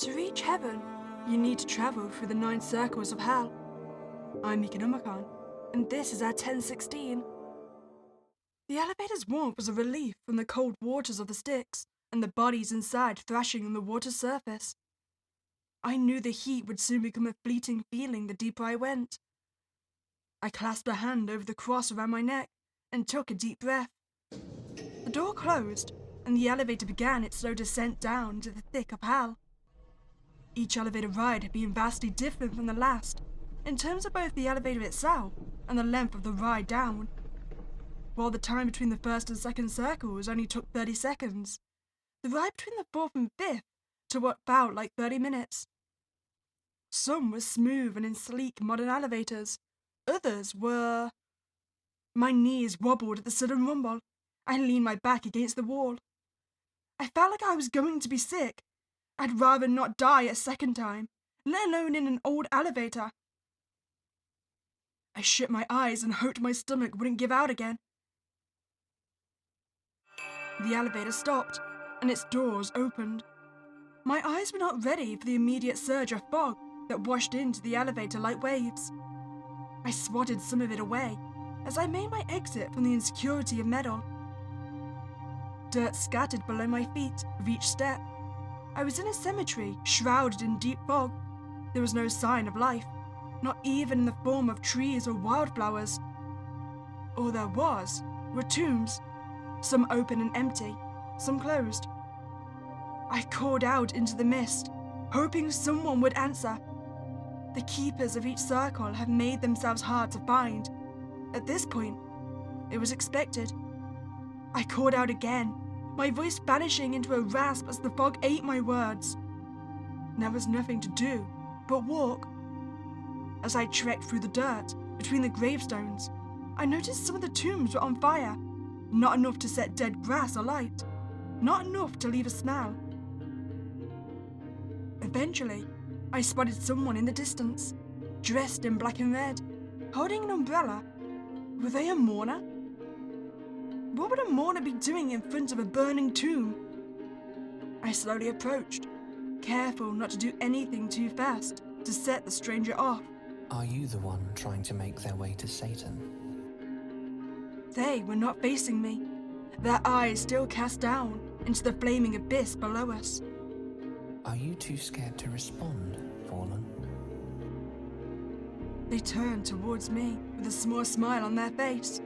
To reach heaven, you need to travel through the 9 circles of hell. I'm Meeka Nomicon, and this is our 1016. The elevator's warmth was a relief from the cold waters of the Styx and the bodies inside thrashing on the water's surface. I knew the heat would soon become a fleeting feeling the deeper I went. I clasped a hand over the cross around my neck and took a deep breath. The door closed, and the elevator began its slow descent down into the thick of hell. Each elevator ride had been vastly different from the last, in terms of both the elevator itself and the length of the ride down. While the time between the first and second circles only took 30 seconds, the ride between the fourth and fifth took what felt like 30 minutes. Some were smooth and in sleek modern elevators, others were... My knees wobbled at the sudden rumble. I leaned my back against the wall. I felt like I was going to be sick. I'd rather not die a second time, let alone in an old elevator. I shut my eyes and hoped my stomach wouldn't give out again. The elevator stopped, and its doors opened. My eyes were not ready for the immediate surge of fog that washed into the elevator like waves. I swatted some of it away as I made my exit from the insecurity of metal. Dirt scattered below my feet with each step. I was in a cemetery shrouded in deep fog. There was no sign of life, not even in the form of trees or wildflowers. All there was were tombs, some open and empty, some closed. I called out into the mist, hoping someone would answer. The keepers of each circle have made themselves hard to find. At this point, it was expected. I called out again, my voice vanishing into a rasp as the fog ate my words. There was nothing to do but walk. As I trekked through the dirt between the gravestones, I noticed some of the tombs were on fire, not enough to set dead grass alight, not enough to leave a smell. Eventually, I spotted someone in the distance, dressed in black and red, holding an umbrella. Were they a mourner? What would a mourner be doing in front of a burning tomb? I slowly approached, careful not to do anything too fast to set the stranger off. Are you the one trying to make their way to Satan? They were not facing me, their eyes still cast down into the flaming abyss below us. Are you too scared to respond, Fallen? They turned towards me with a small smile on their face.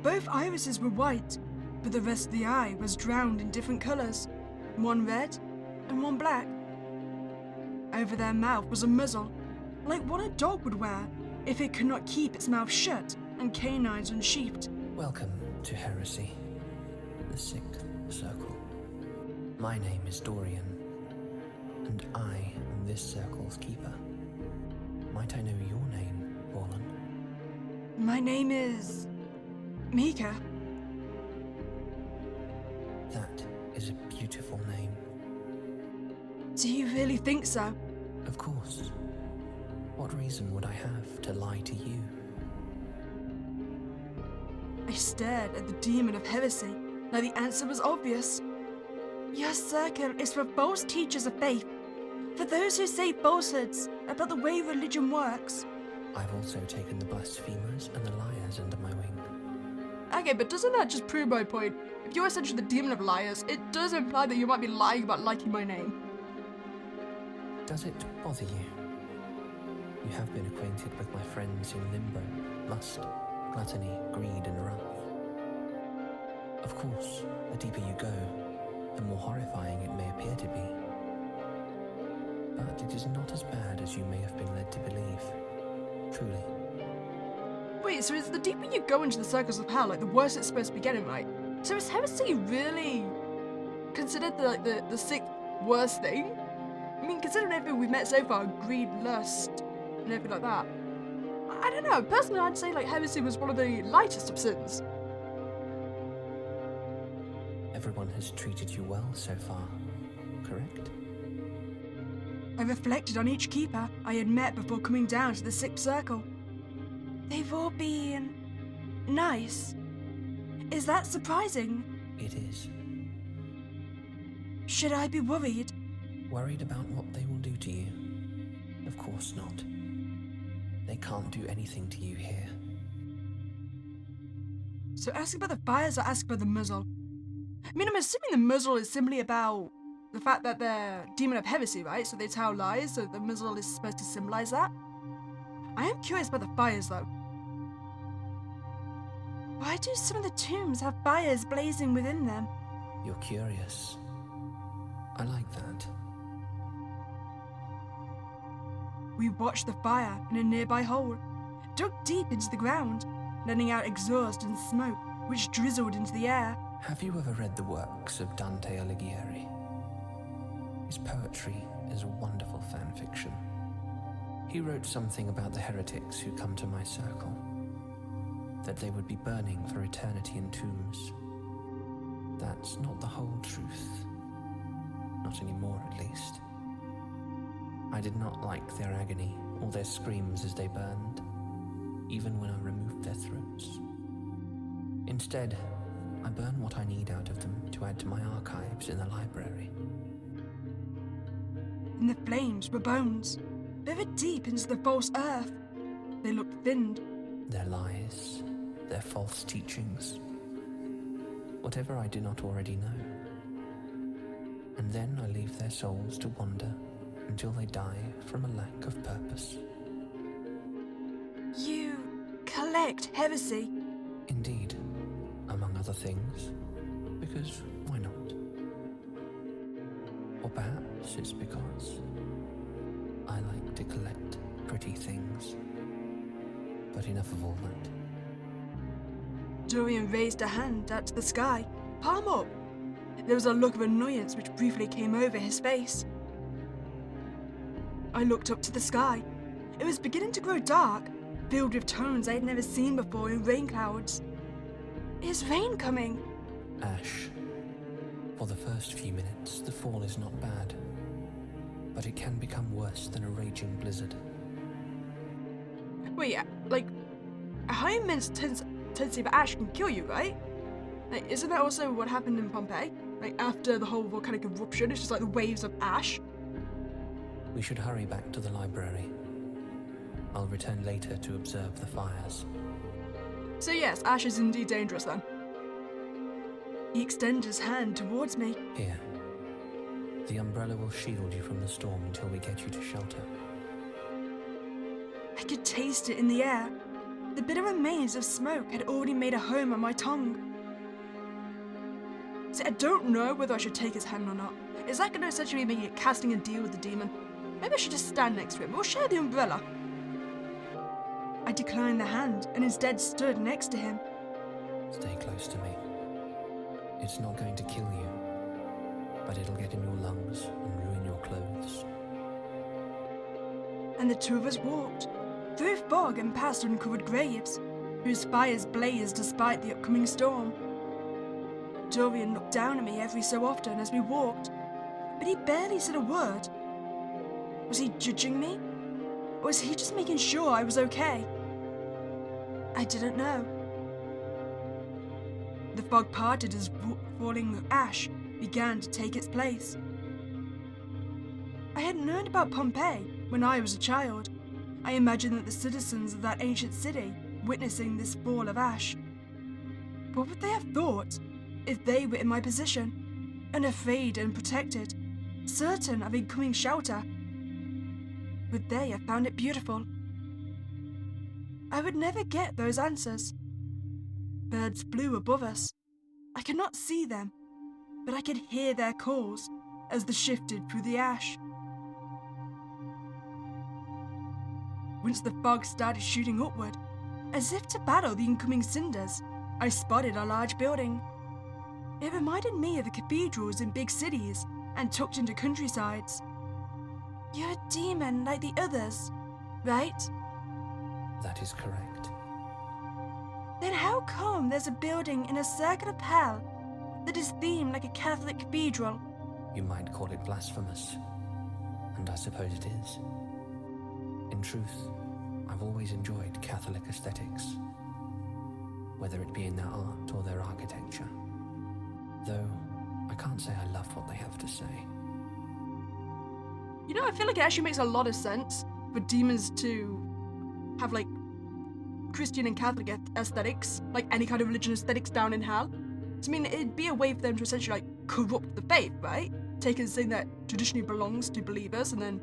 Both irises were white, but the rest of the eye was drowned in different colours, one red and one black. Over their mouth was a muzzle, like one a dog would wear if it could not keep its mouth shut and canines unsheathed. Welcome to Heresy, the Sixth Circle. My name is Dorian, and I am this circle's keeper. Might I know your name, Fallen? My name is... Meeka. That is a beautiful name. Do you really think so? Of course. What reason would I have to lie to you? I stared at the demon of heresy. Now the answer was obvious. Your circle is for false teachers of faith, for those who say falsehoods about the way religion works. I've also taken the blasphemers and the liars under my wing. Okay, but doesn't that just prove my point? If you're essentially the demon of liars, it does imply that you might be lying about liking my name. Does it bother you? You have been acquainted with my friends in limbo, lust, gluttony, greed, and wrath. Of course, the deeper you go, the more horrifying it may appear to be. But it is not as bad as you may have been led to believe. Truly. Wait, so is the deeper you go into the circles of hell, like the worse it's supposed to be getting, right? So is heresy really considered the sixth worst thing? I mean, considering everything we've met so far, greed, lust, and everything like that. I don't know, personally I'd say like heresy was one of the lightest of sins. Everyone has treated you well so far, correct? I reflected on each keeper I had met before coming down to the sixth circle. They've all been... nice. Is that surprising? It is. Should I be worried? Worried about what they will do to you? Of course not. They can't do anything to you here. So asking about the fires or asking about the muzzle? I mean, I'm assuming the muzzle is simply about the fact that they're demon of heresy, right? So they tell lies, so the muzzle is supposed to symbolize that. I am curious about the fires, though. Why do some of the tombs have fires blazing within them? You're curious. I like that. We watched the fire in a nearby hole, dug deep into the ground, letting out exhaust and smoke, which drizzled into the air. Have you ever read the works of Dante Alighieri? His poetry is wonderful fan fiction. He wrote something about the heretics who come to my circle, that they would be burning for eternity in tombs. That's not the whole truth. Not anymore, at least. I did not like their agony or their screams as they burned, even when I removed their throats. Instead, I burn what I need out of them to add to my archives in the library. In the flames were bones, buried deep into the false earth. They looked thinned. Their lies, their false teachings, whatever I do not already know. And then I leave their souls to wander until they die from a lack of purpose. You collect heresy? Indeed, among other things, because why not? Or perhaps it's because I like to collect pretty things. But enough of all that. Dorian raised a hand out to the sky, palm up. There was a look of annoyance which briefly came over his face. I looked up to the sky. It was beginning to grow dark, filled with tones I had never seen before in rain clouds. Is rain coming? Ash. For the first few minutes, the fall is not bad, but it can become worse than a raging blizzard. Wait, like, a high intensity of ash can kill you, right? Like, isn't that also what happened in Pompeii? Like, after the whole volcanic eruption, it's just like the waves of ash. We should hurry back to the library. I'll return later to observe the fires. So yes, ash is indeed dangerous then. He extended his hand towards me. Here. The umbrella will shield you from the storm until we get you to shelter. I could taste it in the air. The bitter remains of smoke had already made a home on my tongue. See, I don't know whether I should take his hand or not. Is that going to essentially mean casting a deal with the demon? Maybe I should just stand next to him. We'll share the umbrella. I declined the hand and instead stood next to him. Stay close to me. It's not going to kill you, but it'll get in your lungs and ruin your clothes. And the two of us walked, through fog and past uncovered graves, whose fires blazed despite the upcoming storm. Dorian looked down at me every so often as we walked, but he barely said a word. Was he judging me? Or was he just making sure I was okay? I didn't know. The fog parted as falling ash began to take its place. I had learned about Pompeii when I was a child. I imagined that the citizens of that ancient city witnessing this fall of ash. What would they have thought if they were in my position, unafraid and protected, certain of incoming shelter? Would they have found it beautiful? I would never get those answers. Birds flew above us. I could not see them, but I could hear their calls as they shifted through the ash. Once the fog started shooting upward, as if to battle the incoming cinders, I spotted a large building. It reminded me of the cathedrals in big cities and tucked into countrysides. You're a demon like the others, right? That is correct. Then how come there's a building in a circle of hell that is themed like a Catholic cathedral? You might call it blasphemous, and I suppose it is. In truth, I've always enjoyed Catholic aesthetics, whether it be in their art or their architecture. Though, I can't say I love what they have to say. You know, I feel like it actually makes a lot of sense for demons to have, like, Christian and Catholic aesthetics, like any kind of religion aesthetics down in hell. So, I mean, it'd be a way for them to essentially, like, corrupt the faith, right? Taking something that traditionally belongs to believers and then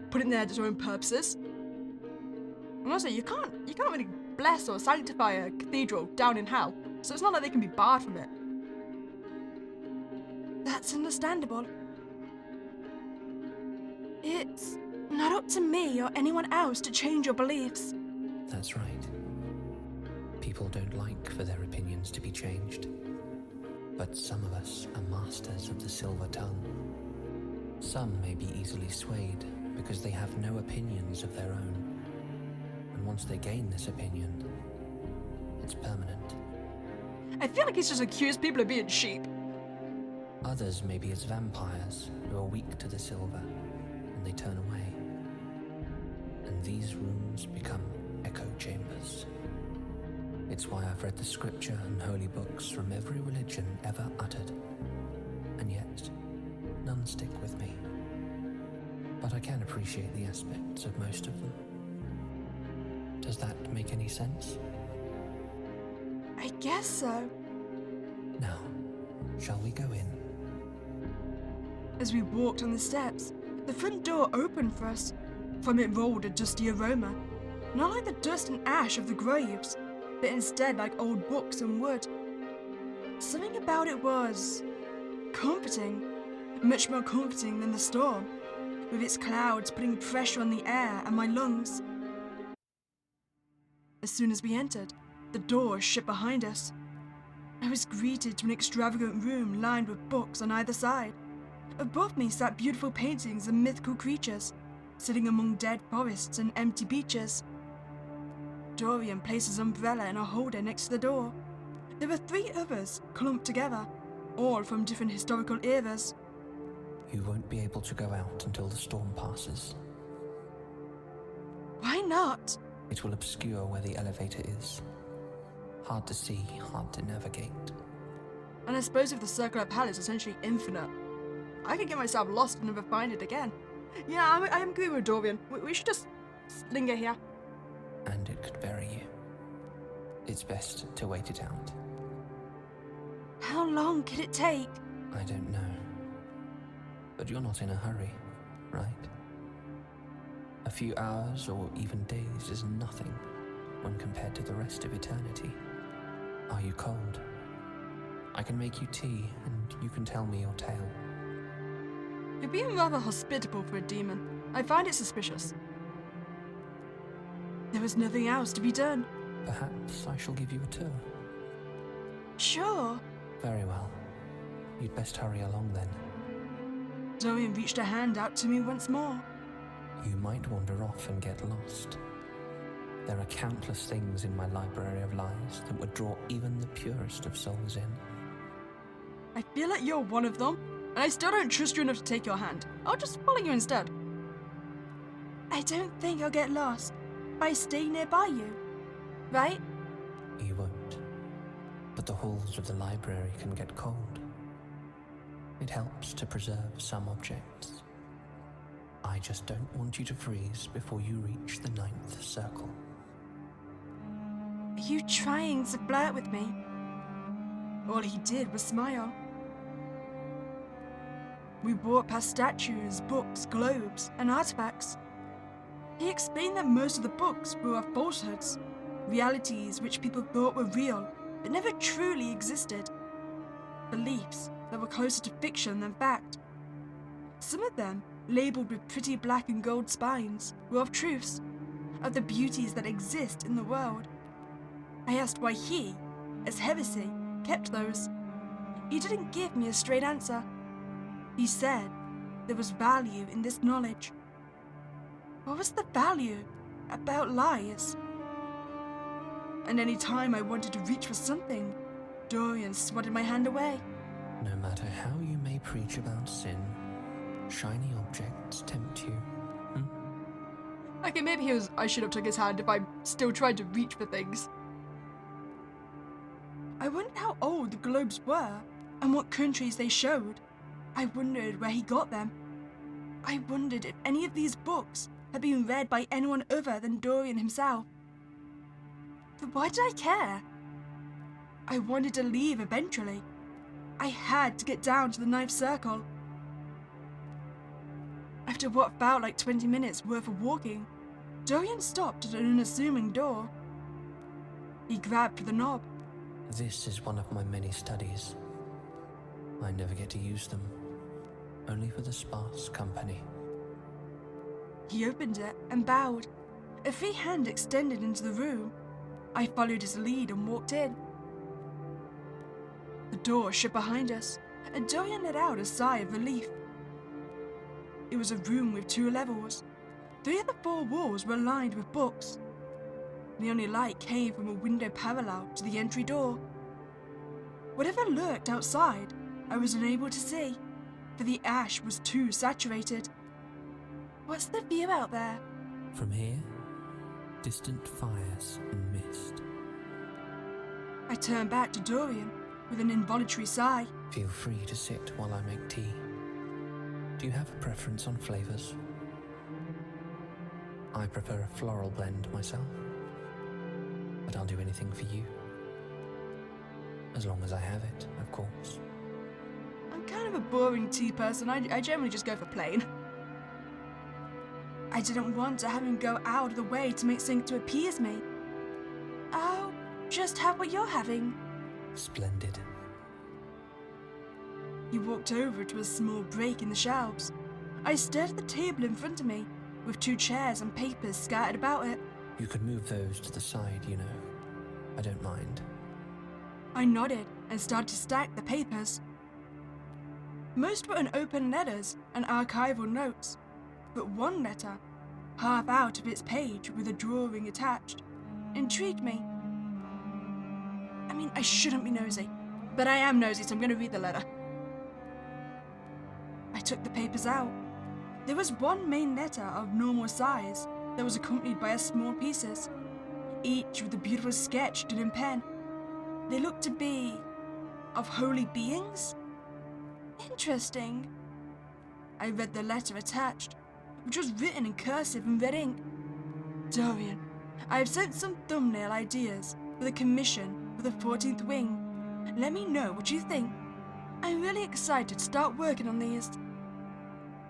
put it in there to their own purposes. And also, you can't really bless or sanctify a cathedral down in hell, so it's not like they can be barred from it. That's understandable. It's not up to me or anyone else to change your beliefs. That's right. People don't like for their opinions to be changed. But some of us are masters of the silver tongue. Some may be easily swayed because they have no opinions of their own. And once they gain this opinion, it's permanent. I feel like he's just accused people of being sheep. Others may be as vampires who are weak to the silver, and they turn away. And these rooms become echo chambers. It's why I've read the scripture and holy books from every religion ever uttered, and yet none stick with me. But I can appreciate the aspects of most of them. Does that make any sense? I guess so. Now, shall we go in? As we walked on the steps, the front door opened for us. From it rolled a dusty aroma, not like the dust and ash of the graves, but instead like old books and wood. Something about it was comforting, much more comforting than the storm, with its clouds putting pressure on the air and my lungs. As soon as we entered, the door shut behind us. I was greeted to an extravagant room lined with books on either side. Above me sat beautiful paintings of mythical creatures, sitting among dead forests and empty beaches. Dorian placed his umbrella in a holder next to the door. There were 3 others clumped together, all from different historical eras. You won't be able to go out until the storm passes. Why not? It will obscure where the elevator is. Hard to see, hard to navigate. And I suppose if the circular path is essentially infinite, I could get myself lost and never find it again. Yeah, I am agree with Dorian. We should just linger here. And it could bury you. It's best to wait it out. How long could it take? I don't know. But you're not in a hurry, right? A few hours or even days is nothing when compared to the rest of eternity. Are you cold? I can make you tea and you can tell me your tale. You're being rather hospitable for a demon. I find it suspicious. There was nothing else to be done. Perhaps I shall give you a tour. Sure. Very well. You'd best hurry along then. Dorian reached a hand out to me once more. You might wander off and get lost. There are countless things in my library of lies that would draw even the purest of souls in. I feel like you're one of them, and I still don't trust you enough to take your hand. I'll just follow you instead. I don't think I'll get lost by staying nearby you, right? You won't. But the halls of the library can get cold. It helps to preserve some objects. I just don't want you to freeze before you reach the 9th circle. Are you trying to flirt with me? All he did was smile. We walked past statues, books, globes, and artifacts. He explained that most of the books were falsehoods, realities which people thought were real, but never truly existed. Beliefs that were closer to fiction than fact. Some of them, labelled with pretty black and gold spines, were of truths, of the beauties that exist in the world. I asked why he, as heresy, kept those. He didn't give me a straight answer. He said there was value in this knowledge. What was the value about lies? And any time I wanted to reach for something, Dorian swatted my hand away. No matter how you may preach about sin, shiny objects tempt you. Okay, maybe I should have took his hand if I still tried to reach for things. I wondered how old the globes were and what countries they showed. I wondered where he got them. I wondered if any of these books had been read by anyone other than Dorian himself. But why did I care? I wanted to leave eventually. I had to get down to the ninth circle. After what felt like 20 minutes worth of walking, Dorian stopped at an unassuming door. He grabbed for the knob. This is one of my many studies. I never get to use them, only for the sparse company. He opened it and bowed, a free hand extended into the room. I followed his lead and walked in. The door shut behind us, and Dorian let out a sigh of relief. It was a room with 2 levels. 3 of the 4 walls were lined with books. The only light came from a window parallel to the entry door. Whatever lurked outside, I was unable to see, for the ash was too saturated. What's the view out there? From here, distant fires and mist. I turned back to Dorian with an involuntary sigh. Feel free to sit while I make tea. Do you have a preference on flavors? I prefer a floral blend myself, but I'll do anything for you. As long as I have it, of course. I'm kind of a boring tea person. I generally just go for plain. I didn't want to have him go out of the way to make something to appease me. I'll just have what you're having. Splendid. He walked over to a small break in the shelves. I stared at the table in front of me, with 2 chairs and papers scattered about it. You could move those to the side, you know. I don't mind. I nodded and started to stack the papers. Most were unopened letters and archival notes, but one letter, half out of its page with a drawing attached, intrigued me. I mean, I shouldn't be nosy, but I am nosy, so I'm going to read the letter. I took the papers out. There was one main letter of normal size that was accompanied by small pieces, each with a beautiful sketch done in pen. They looked to be of holy beings? Interesting. I read the letter attached, which was written in cursive and red ink. Dorian, I have sent some thumbnail ideas for the commission for the 14th wing. Let me know what you think. I'm really excited to start working on these.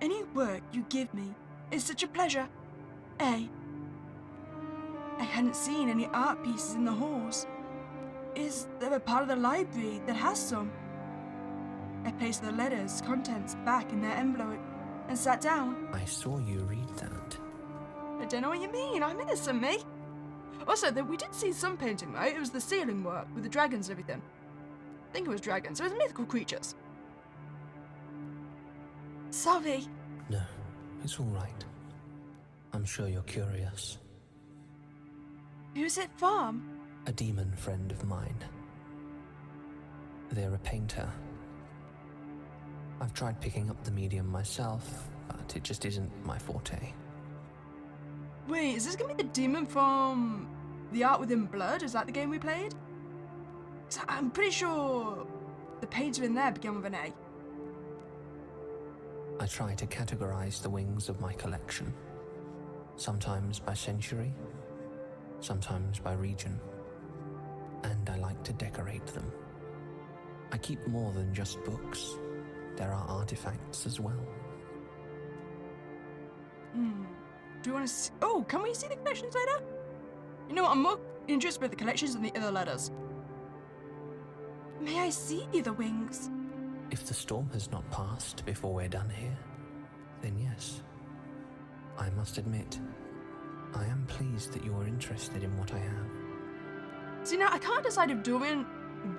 Any work you give me is such a pleasure. A. I hadn't seen any art pieces in the halls. Is there a part of the library that has some? I placed the letter's contents back in their envelope and sat down. I saw you read that. I don't know what you mean. I'm innocent, me. Also, we did see some painting, right? It was the ceiling work with the dragons and everything. I think it was dragons. It was mythical creatures. Sorry. No, it's all right. I'm sure you're curious. Who's it from? A demon friend of mine. They're a painter. I've tried picking up the medium myself, but it just isn't my forte. Wait, is this gonna be the demon from The Art Within Blood? Is that the game we played? 'Cause I'm pretty sure the painter in there began with an A. I try to categorize the wings of my collection, sometimes by century, sometimes by region, and I like to decorate them. I keep more than just books. There are artifacts as well. Do you want to see? Oh, can we see the collections later? You know what, I'm more interested with the collections than the other letters. May I see the wings? If the storm has not passed before we're done here, then yes. I must admit, I am pleased that you are interested in what I have. See, now I can't decide if Dorian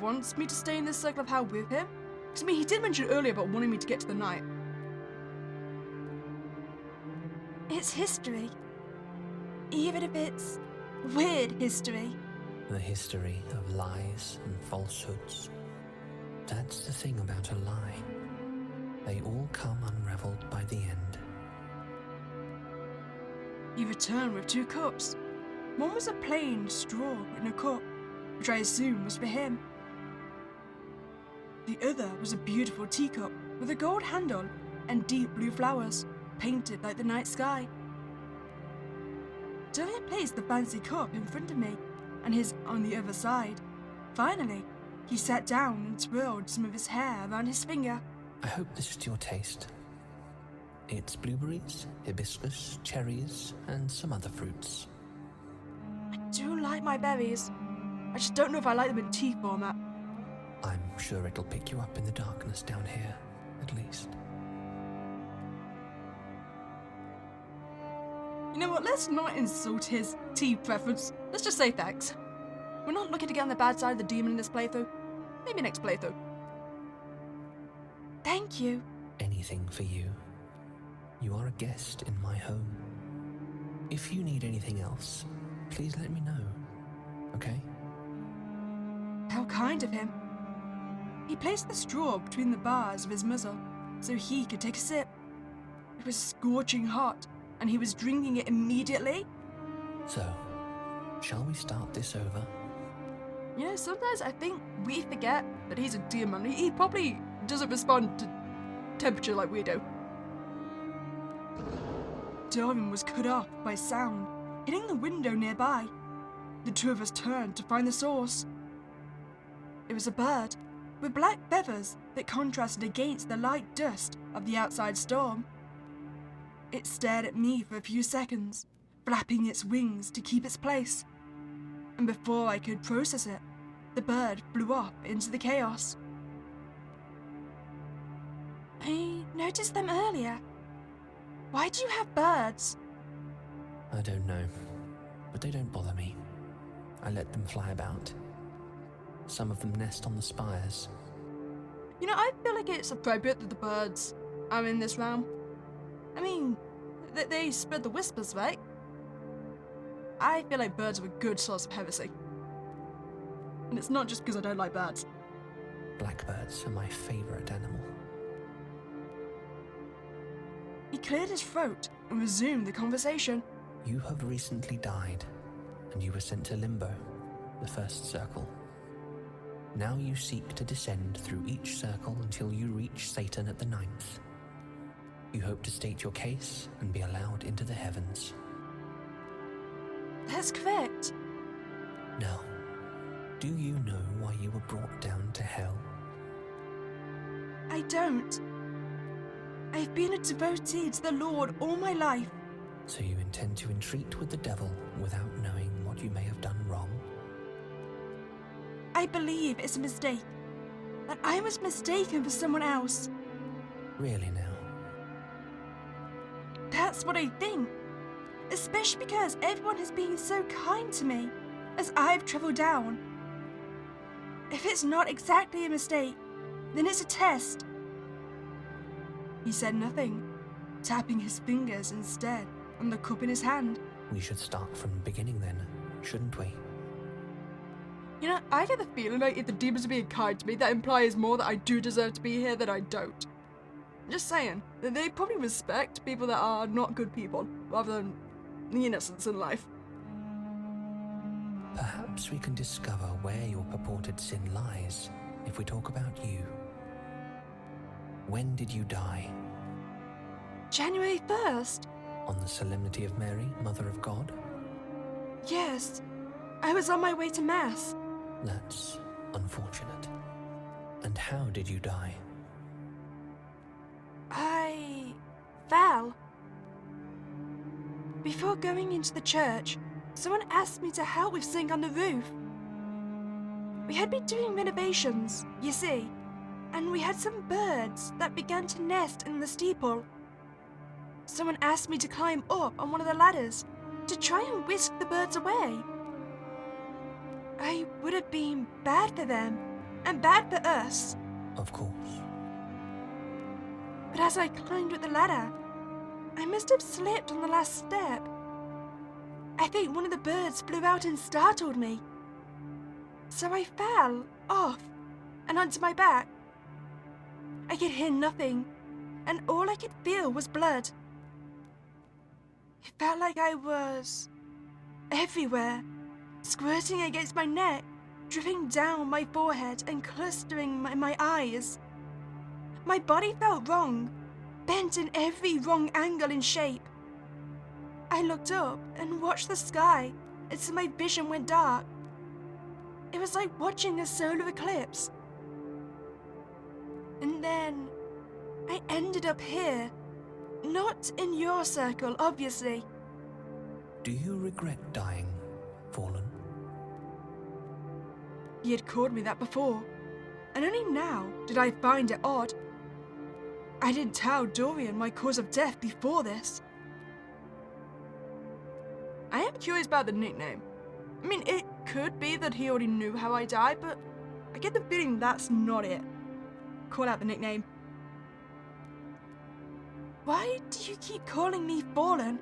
wants me to stay in this circle of hell with him. Because, I mean, he did mention earlier about wanting me to get to the night. It's history. Even if it's weird history. The history of lies and falsehoods. That's the thing about a lie. They all come unraveled by the end. He returned with 2 cups. One was a plain straw in a cup, which I assume was for him. The other was a beautiful teacup with a gold handle and deep blue flowers, painted like the night sky. Julian placed the fancy cup in front of me, and his on the other side. Finally, he sat down and twirled some of his hair around his finger. I hope this is to your taste. It's blueberries, hibiscus, cherries, and some other fruits. I do like my berries. I just don't know if I like them in tea format. I'm sure it'll pick you up in the darkness down here, at least. You know what, let's not insult his tea preference. Let's just say thanks. We're not looking to get on the bad side of the demon in this playthrough. Maybe next playthrough. Thank you. Anything for you. You are a guest in my home. If you need anything else, please let me know, okay? How kind of him. He placed the straw between the bars of his muzzle so he could take a sip. It was scorching hot, and he was drinking it immediately. So, shall we start this over? You know, sometimes I think we forget that he's a demon. He probably doesn't respond to temperature like we do. Dorian was cut off by sound, hitting the window nearby. The two of us turned to find the source. It was a bird, with black feathers that contrasted against the light dust of the outside storm. It stared at me for a few seconds, flapping its wings to keep its place. And before I could process it, the bird flew up into the chaos. I noticed them earlier. Why do you have birds? I don't know, but they don't bother me. I let them fly about. Some of them nest on the spires. You know, I feel like it's appropriate that the birds are in this realm. I mean, they spread the whispers, right? I feel like birds are a good source of heresy. And it's not just because I don't like birds. Blackbirds are my favourite animal. He cleared his throat and resumed the conversation. You have recently died, and you were sent to Limbo, the first circle. Now you seek to descend through each circle until you reach Satan at the 9th. You hope to state your case and be allowed into the heavens. That's correct. Now, do you know why you were brought down to hell? I don't. I've been a devotee to the Lord all my life. So you intend to entreat with the devil without knowing what you may have done wrong? I believe it's a mistake. That I was mistaken for someone else. Really now? That's what I think. Especially because everyone has been so kind to me as I've travelled down. If it's not exactly a mistake, then it's a test. He said nothing, tapping his fingers instead on the cup in his hand. We should start from the beginning then, shouldn't we? You know, I get the feeling like if the demons are being kind to me, that implies more that I do deserve to be here than I don't. I'm just saying, that they probably respect people that are not good people, rather than the innocence in life. Perhaps we can discover where your purported sin lies if we talk about you. When did you die? January 1st? On the Solemnity of Mary, Mother of God? Yes. I was on my way to Mass. That's unfortunate. And how did you die? I fell. Before going into the church, someone asked me to help with something on the roof. We had been doing renovations, you see, and we had some birds that began to nest in the steeple. Someone asked me to climb up on one of the ladders to try and whisk the birds away. I would have been bad for them, and bad for us. Of course. But as I climbed up the ladder, I must have slipped on the last step. I think one of the birds flew out and startled me. So I fell off and onto my back. I could hear nothing, and all I could feel was blood. It felt like I was everywhere, squirting against my neck, dripping down my forehead and clustering my eyes. My body felt wrong, bent in every wrong angle and shape. I looked up and watched the sky until my vision went dark. It was like watching a solar eclipse. And then I ended up here. Not in your circle, obviously. Do you regret dying, Fallen? He had called me that before, and only now did I find it odd. I didn't tell Dorian my cause of death before this. I am curious about the nickname. I mean, it could be that he already knew how I died, but I get the feeling that's not it. Call out the nickname. Why do you keep calling me Fallen?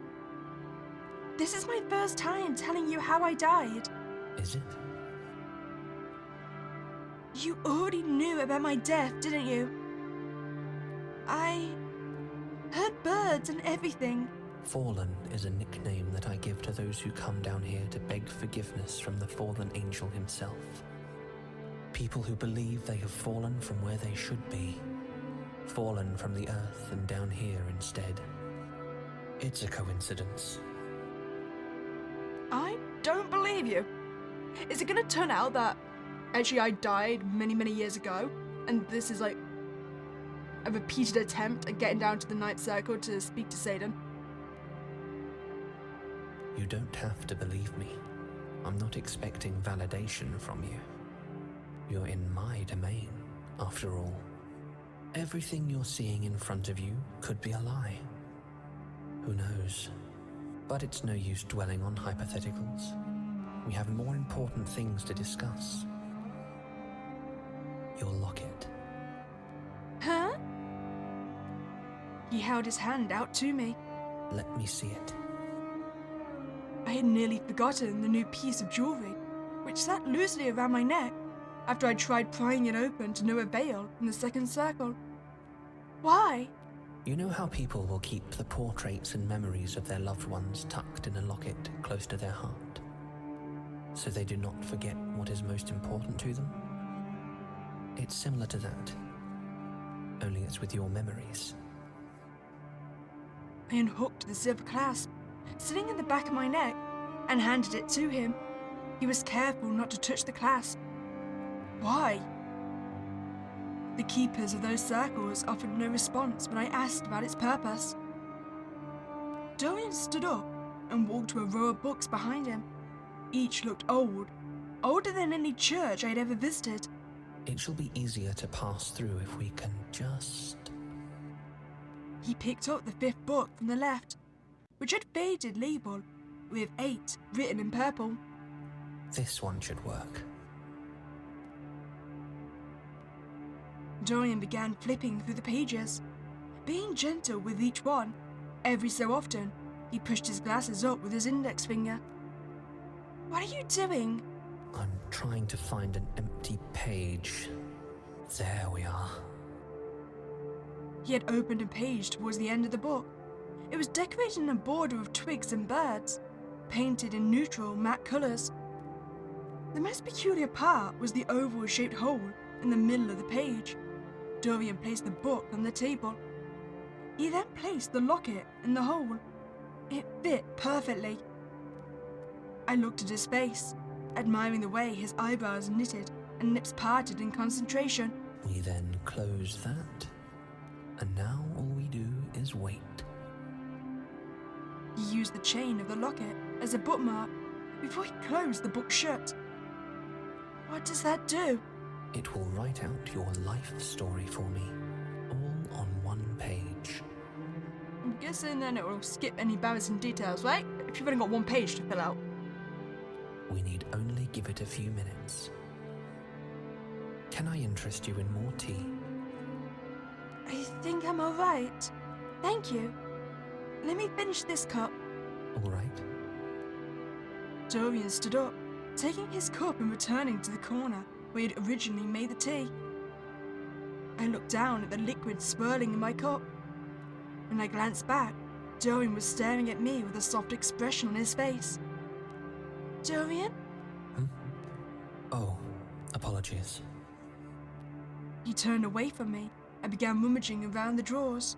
This is my first time telling you how I died. Is it? You already knew about my death, didn't you? I heard birds and everything. Fallen is a nickname that I give to those who come down here to beg forgiveness from the fallen angel himself. People who believe they have fallen from where they should be. Fallen from the earth and down here instead. It's a coincidence. I don't believe you. Is it gonna turn out that actually I died many, many years ago, and this is like a repeated attempt at getting down to the ninth circle to speak to Satan? You don't have to believe me. I'm not expecting validation from you. You're in my domain, after all. Everything you're seeing in front of you could be a lie. Who knows? But it's no use dwelling on hypotheticals. We have more important things to discuss. Your locket. Huh? He held his hand out to me. Let me see it. I had nearly forgotten the new piece of jewelry, which sat loosely around my neck after I tried prying it open to no avail in the second circle. Why? You know how people will keep the portraits and memories of their loved ones tucked in a locket close to their heart, so they do not forget what is most important to them? It's similar to that, only it's with your memories. I unhooked the silver clasp, sitting in the back of my neck, and handed it to him. He was careful not to touch the clasp. Why? The keepers of those circles offered no response when I asked about its purpose. Dorian stood up and walked to a row of books behind him. Each looked old, older than any church I'd ever visited. It shall be easier to pass through if we can just... He picked up the fifth book from the left, which had faded label with 8 written in purple. This one should work. Dorian began flipping through the pages, being gentle with each one. Every so often, he pushed his glasses up with his index finger. What are you doing? I'm trying to find an empty page. There we are. He had opened a page towards the end of the book. It was decorated in a border of twigs and birds, painted in neutral, matte colours. The most peculiar part was the oval-shaped hole in the middle of the page. Dorian placed the book on the table. He then placed the locket in the hole. It fit perfectly. I looked at his face, admiring the way his eyebrows knitted and lips parted in concentration. We then close that, and now all we do is wait. He used the chain of the locket as a bookmark before he closed the book shut. What does that do? It will write out your life story for me, all on one page. I'm guessing then it will skip any embarrassing details, right? If you've only got one page to fill out. We need only give it a few minutes. Can I interest you in more tea? I think I'm alright. Thank you. Let me finish this cup. All right. Dorian stood up, taking his cup and returning to the corner where he had originally made the tea. I looked down at the liquid swirling in my cup. When I glanced back, Dorian was staring at me with a soft expression on his face. Dorian? Oh, apologies. He turned away from me and began rummaging around the drawers.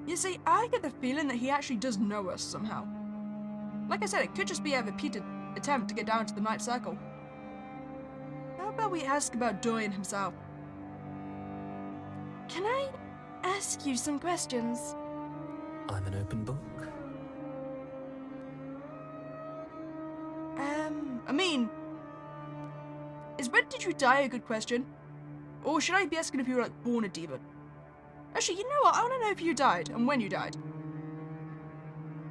You see, I get the feeling that he actually does know us somehow. Like I said, it could just be a repeated attempt to get down to the Ninth Circle. How about we ask about Dorian himself? Can I ask you some questions? I'm an open book. I mean, is when did you die a good question? Or should I be asking if you were, like, born a demon? Actually, you know what? I want to know if you died and when you died.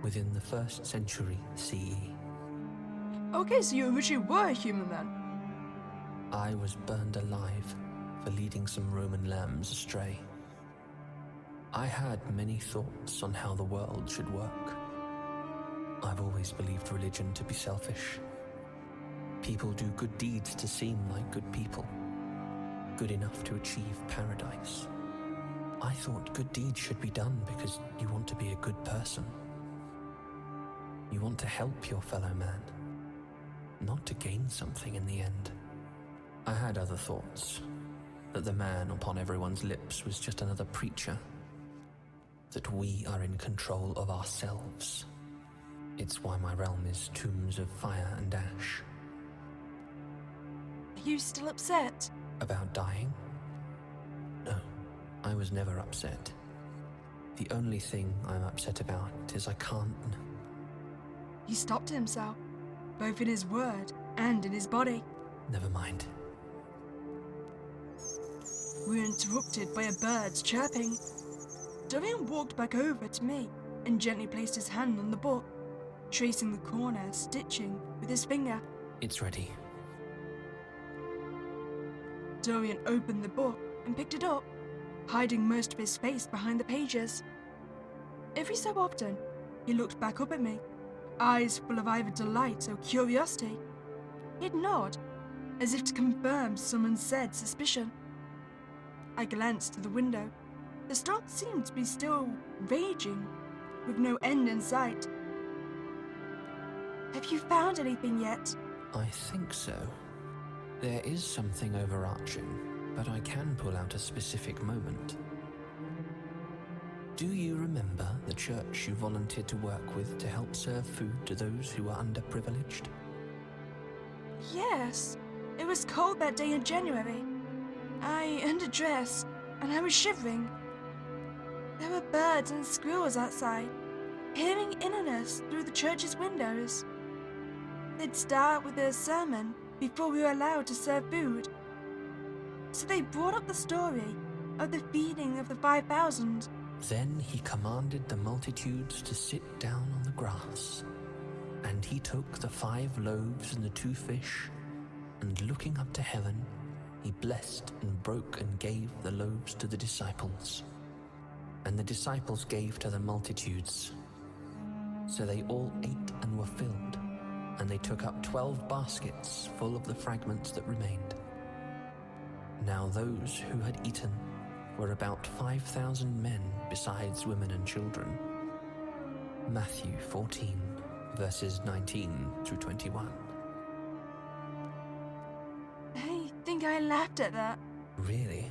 Within the 1st century CE. Okay, so you originally were a human then. I was burned alive for leading some Roman lambs astray. I had many thoughts on how the world should work. I've always believed religion to be selfish. People do good deeds to seem like good people, good enough to achieve paradise. I thought good deeds should be done because you want to be a good person. You want to help your fellow man, not to gain something in the end. I had other thoughts, that the man upon everyone's lips was just another preacher, that we are in control of ourselves. It's why my realm is tombs of fire and ash. Are you still upset? About dying? No, I was never upset. The only thing I'm upset about is I can't... He stopped himself, both in his word and in his body. Never mind. We were interrupted by a bird's chirping. Dorian walked back over to me and gently placed his hand on the book, tracing the corner, stitching with his finger. It's ready. Dorian opened the book and picked it up, hiding most of his face behind the pages. Every so often, he looked back up at me, eyes full of either delight or curiosity. He'd nod, as if to confirm some unsaid suspicion. I glanced to the window. The storm seemed to be still raging, with no end in sight. Have you found anything yet? I think so. There is something overarching, but I can pull out a specific moment. Do you remember the church you volunteered to work with to help serve food to those who are underprivileged? Yes. It was cold that day in January. I underdressed, and I was shivering. There were birds and squirrels outside, peering in on us through the church's windows. They'd start with their sermon before we were allowed to serve food. So they brought up the story of the feeding of the 5,000. Then he commanded the multitudes to sit down on the grass. And he took the 5 loaves and the 2 fish, and looking up to heaven, he blessed and broke and gave the loaves to the disciples. And the disciples gave to the multitudes. So they all ate and were filled, and they took up 12 baskets full of the fragments that remained. Now those who had eaten were about 5,000 men besides women and children. Matthew 14, verses 19 through 21. I think I laughed at that. Really?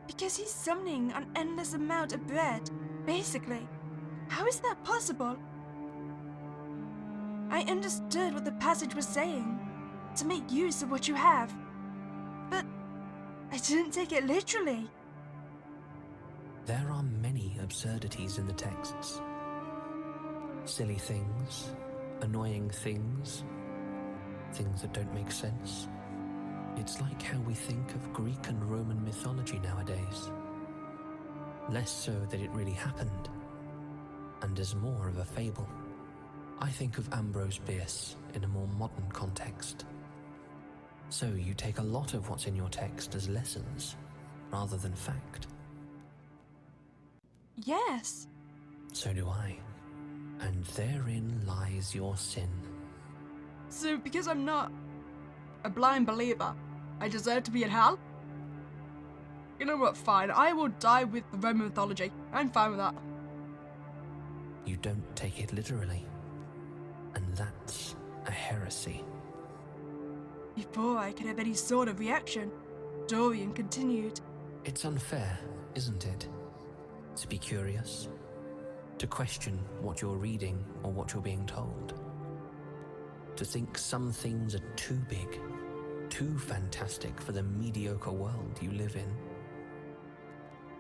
Because he's summoning an endless amount of bread, basically. How is that possible? I understood what the passage was saying, to make use of what you have. But I didn't take it literally. There are many absurdities in the texts. Silly things, annoying things, things that don't make sense. It's like how we think of Greek and Roman mythology nowadays. Less so that it really happened, and as more of a fable. I think of Ambrose Bierce in a more modern context. So you take a lot of what's in your text as lessons, rather than fact. Yes. So do I. And therein lies your sin. So because I'm not a blind believer, I deserve to be in hell? You know what, fine. I will die with the Roman mythology. I'm fine with that. You don't take it literally. And that's a heresy. Before I could have any sort of reaction, Dorian continued. It's unfair, isn't it? to be curious, to question what you're reading or what you're being told, to think some things are too big, too fantastic for the mediocre world you live in,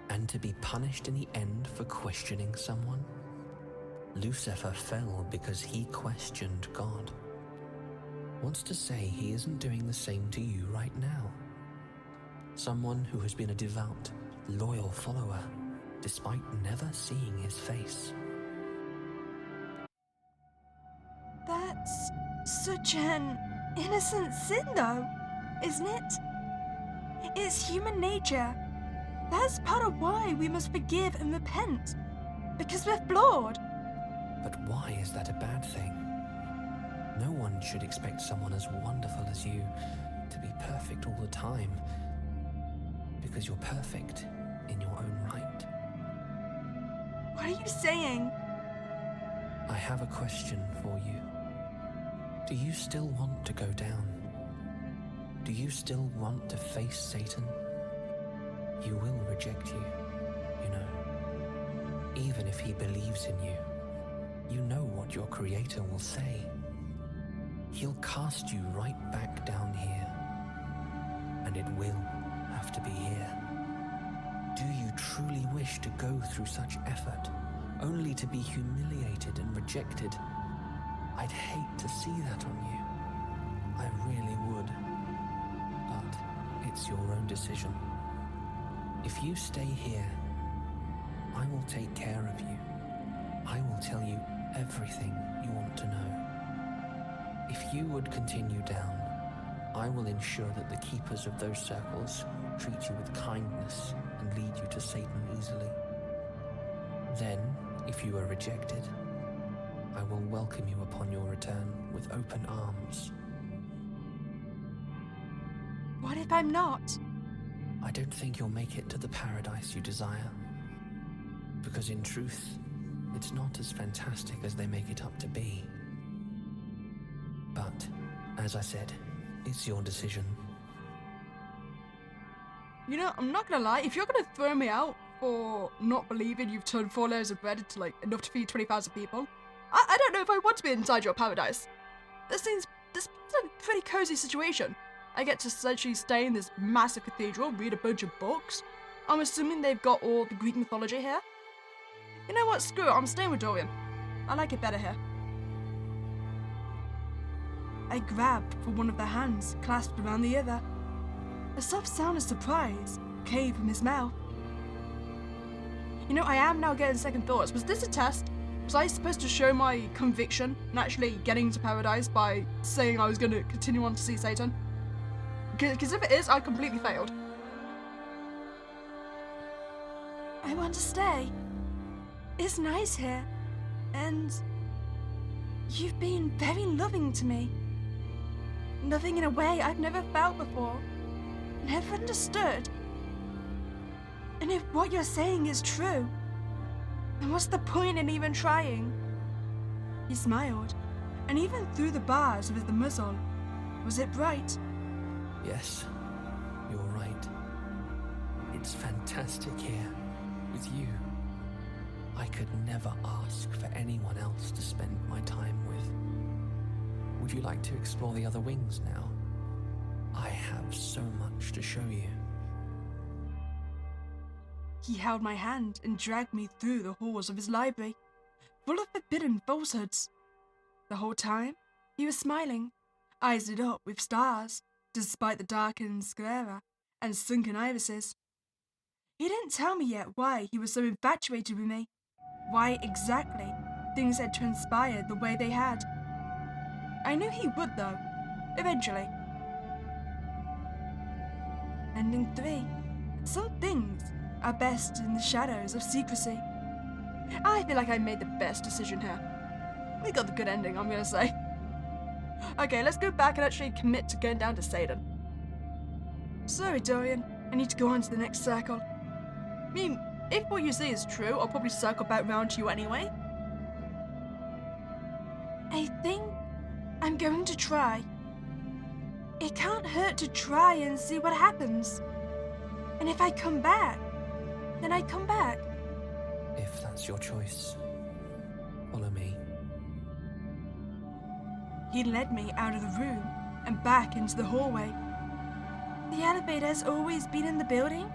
and to be punished in the end for questioning someone. Lucifer fell because he questioned God. What's to say he isn't doing the same to you right now? Someone who has been a devout, loyal follower, despite never seeing his face. That's such an innocent sin, though, isn't it? It's human nature. That's part of why we must forgive and repent, because we're flawed. But why is that a bad thing? No one should expect someone as wonderful as you to be perfect all the time, because you're perfect in your own right. What are you saying? I have a question for you. Do you still want to go down? Do you still want to face Satan? He will reject you, you know. Even if he believes in you, you know what your Creator will say. He'll cast you right back down here, and it will have to be here. Do you truly wish to go through such effort, only to be humiliated and rejected? I'd hate to see that on you. I really would. But it's your own decision. If you stay here, I will take care of you. I will tell you everything you want to know. If you would continue down, I will ensure that the keepers of those circles treat you with kindness and lead you to Satan easily. Then, if you are rejected, I will welcome you upon your return with open arms. What if I'm not? I don't think you'll make it to the paradise you desire, because in truth, it's not as fantastic as they make it up to be. But, as I said, it's your decision. You know, I'm not gonna lie, if you're gonna throw me out for not believing you've turned 4 layers of bread into, like, enough to feed 20,000 people, I don't know if I want to be inside your paradise. This seems a pretty cozy situation. I get to essentially stay in this massive cathedral, read a bunch of books. I'm assuming they've got all the Greek mythology here. You know what, screw it, I'm staying with Dorian. I like it better here. I grabbed for one of the hands clasped around the other. A soft sound of surprise came from his mouth. You know, I am now getting second thoughts. Was this a test? Was I supposed to show my conviction in actually getting to paradise by saying I was going to continue on to see Satan? Because if it is, I completely failed. I want to stay. It's nice here, and you've been very loving to me. Loving in a way I've never felt before, never understood. And if what you're saying is true, then what's the point in even trying? He smiled, and even through the bars of the muzzle, was it bright? Yes, you're right. It's fantastic here, with you. I could never ask for anyone else to spend my time with. Would you like to explore the other wings now? I have so much to show you. He held my hand and dragged me through the halls of his library, full of forbidden falsehoods. The whole time, he was smiling, eyes lit up with stars, despite the darkened sclera and sunken irises. He didn't tell me yet why he was so infatuated with me, why exactly things had transpired the way they had. I knew he would, though, eventually. Ending 3. Some things are best in the shadows of secrecy. I feel like I made the best decision here. We got the good ending, I'm gonna say. Okay, let's go back and actually commit to going down to Satan. Sorry, Dorian. I need to go on to the next circle. I mean, if what you say is true, I'll probably circle back round to you anyway. I think I'm going to try. It can't hurt to try and see what happens. And if I come back, then I come back. If that's your choice, follow me. He led me out of the room and back into the hallway. The elevator has always been in the building?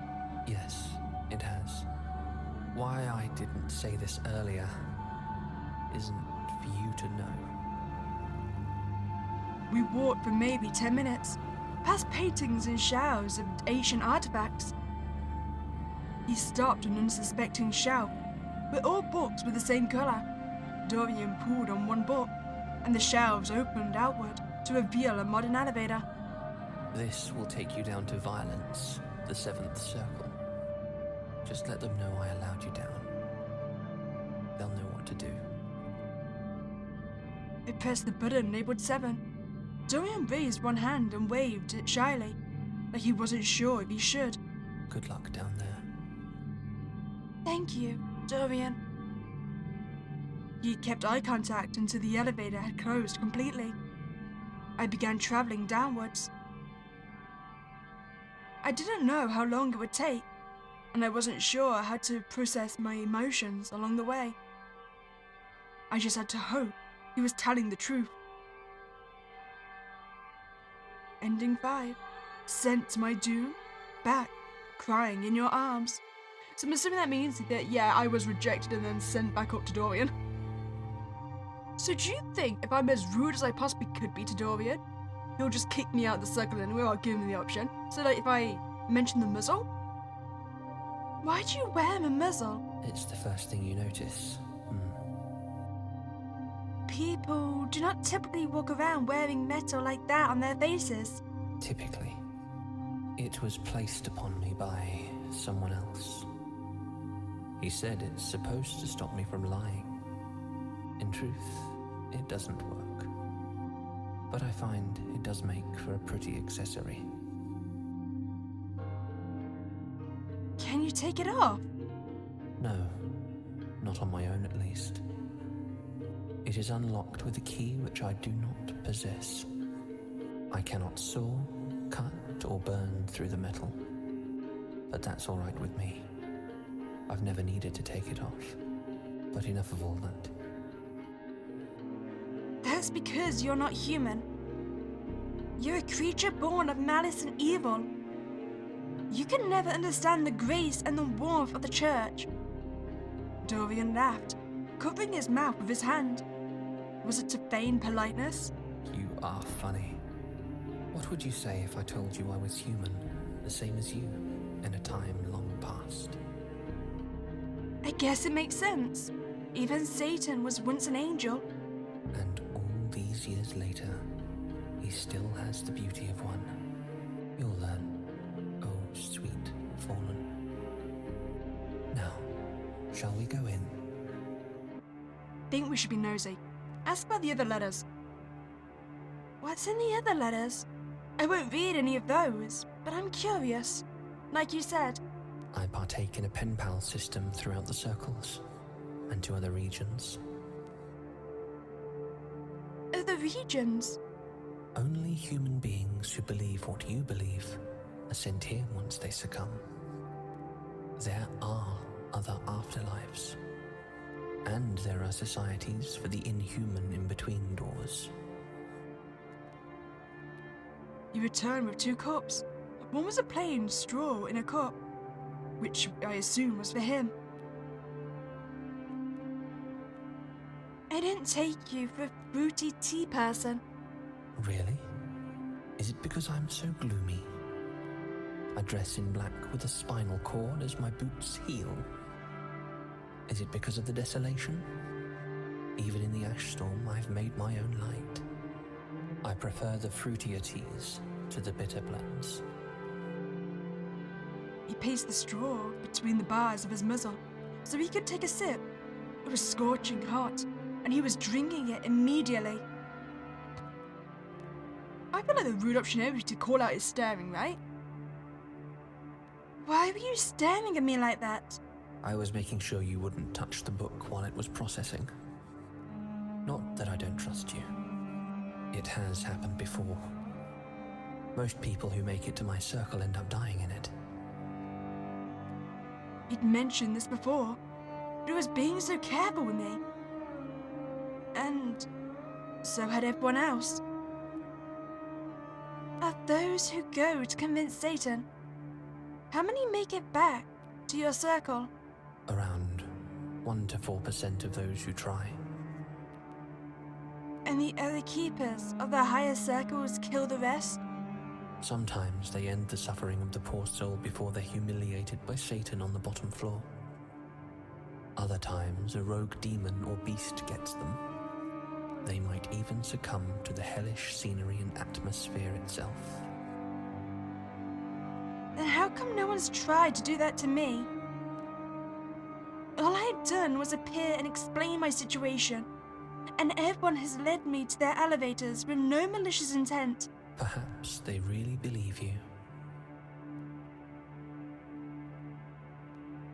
Yes, it has. Why I didn't say this earlier isn't for you to know. We walked for maybe 10 minutes, past paintings and shelves of ancient artifacts. He stopped an unsuspecting shelf, where all books were the same colour. Dorian pulled on one book, and the shelves opened outward to reveal a modern elevator. This will take you down to Violence, the 7th circle. Just let them know I allowed you down. They'll know what to do. I pressed the button labelled 7. Dorian raised one hand and waved it shyly, like he wasn't sure if he should. Good luck down there. Thank you, Dorian. He kept eye contact until the elevator had closed completely. I began travelling downwards. I didn't know how long it would take, and I wasn't sure how to process my emotions along the way. I just had to hope he was telling the truth. Ending 5. Sent to my doom, back, crying in your arms. So I'm assuming that means that, yeah, I was rejected and then sent back up to Dorian. So do you think if I'm as rude as I possibly could be to Dorian, he'll just kick me out of the circle anyway or give me the option? So like if I mention the muzzle? Why do you wear a muzzle? It's the first thing you notice. People do not typically walk around wearing metal like that on their faces. Typically. It was placed upon me by someone else. He said it's supposed to stop me from lying. In truth, it doesn't work. But I find it does make for a pretty accessory. Can you take it off? No, not on my own at least. It is unlocked with a key which I do not possess. I cannot saw, cut, or burn through the metal. But that's all right with me. I've never needed to take it off. But enough of all that. That's because you're not human. You're a creature born of malice and evil. You can never understand the grace and the warmth of the church. Dorian laughed, covering his mouth with his hand. Was it to feign politeness? You are funny. What would you say if I told you I was human, the same as you, in a time long past? I guess it makes sense. Even Satan was once an angel. And all these years later, he still has the beauty of one. You'll learn, oh sweet fallen. Now, shall we go in? Think we should be nosy. Ask about the other letters. What's in the other letters? I won't read any of those, but I'm curious. Like you said. I partake in a pen pal system throughout the circles, and to other regions. Other regions? Only human beings who believe what you believe are sent here once they succumb. There are other afterlives. And there are societies for the inhuman in between doors. You returned with 2 cups. One was a plain straw in a cup, which I assume was for him. I didn't take you for a fruity tea person. Really? Is it because I'm so gloomy? I dress in black with a spinal cord as my boots heel. Is it because of the desolation? Even in the ash storm, I've made my own light. I prefer the fruitier teas to the bitter blends. He placed the straw between the bars of his muzzle so he could take a sip. It was scorching hot, and he was drinking it immediately. I feel like the rude option here is to call out his staring, right? Why were you staring at me like that? I was making sure you wouldn't touch the book while it was processing. Not that I don't trust you. It has happened before. Most people who make it to my circle end up dying in it. He'd mentioned this before. but it was being so careful with me. And so had everyone else. Of those who go to convince Satan, how many make it back to your circle? Around 1 to 4% of those who try. And the other keepers of the higher circles kill the rest? Sometimes they end the suffering of the poor soul before they're humiliated by Satan on the bottom floor. Other times, a rogue demon or beast gets them. They might even succumb to the hellish scenery and atmosphere itself. Then how come no one's tried to do that to me? All I had done was appear and explain my situation, and everyone has led me to their elevators with no malicious intent. Perhaps they really believe you.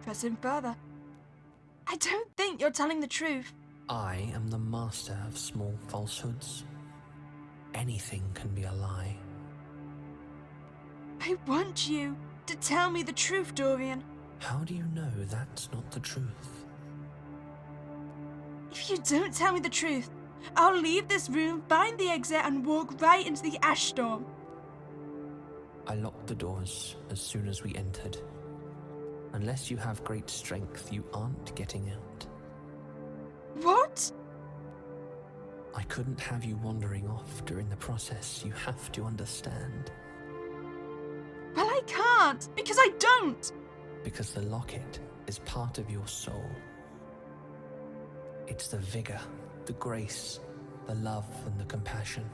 Press him further. I don't think you're telling the truth. I am the master of small falsehoods. Anything can be a lie. I want you to tell me the truth, Dorian. How do you know that's not the truth? If you don't tell me the truth, I'll leave this room, find the exit, and walk right into the ash storm. I locked the doors as soon as we entered. Unless you have great strength, you aren't getting out. What? I couldn't have you wandering off during the process. You have to understand. Well, I can't, because I don't. Because the locket is part of your soul. It's the vigor, the grace, the love and the compassion,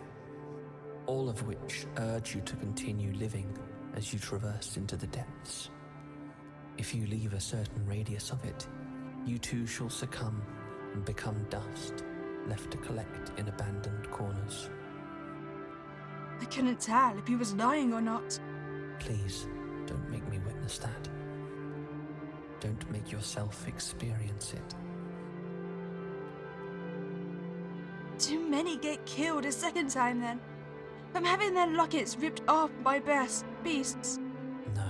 all of which urge you to continue living as you traverse into the depths. If you leave a certain radius of it, you too shall succumb and become dust, left to collect in abandoned corners. I couldn't tell if he was lying or not. Please, don't make me witness that. Don't make yourself experience it. Too many get killed a second time then, from having their lockets ripped off by beasts. No.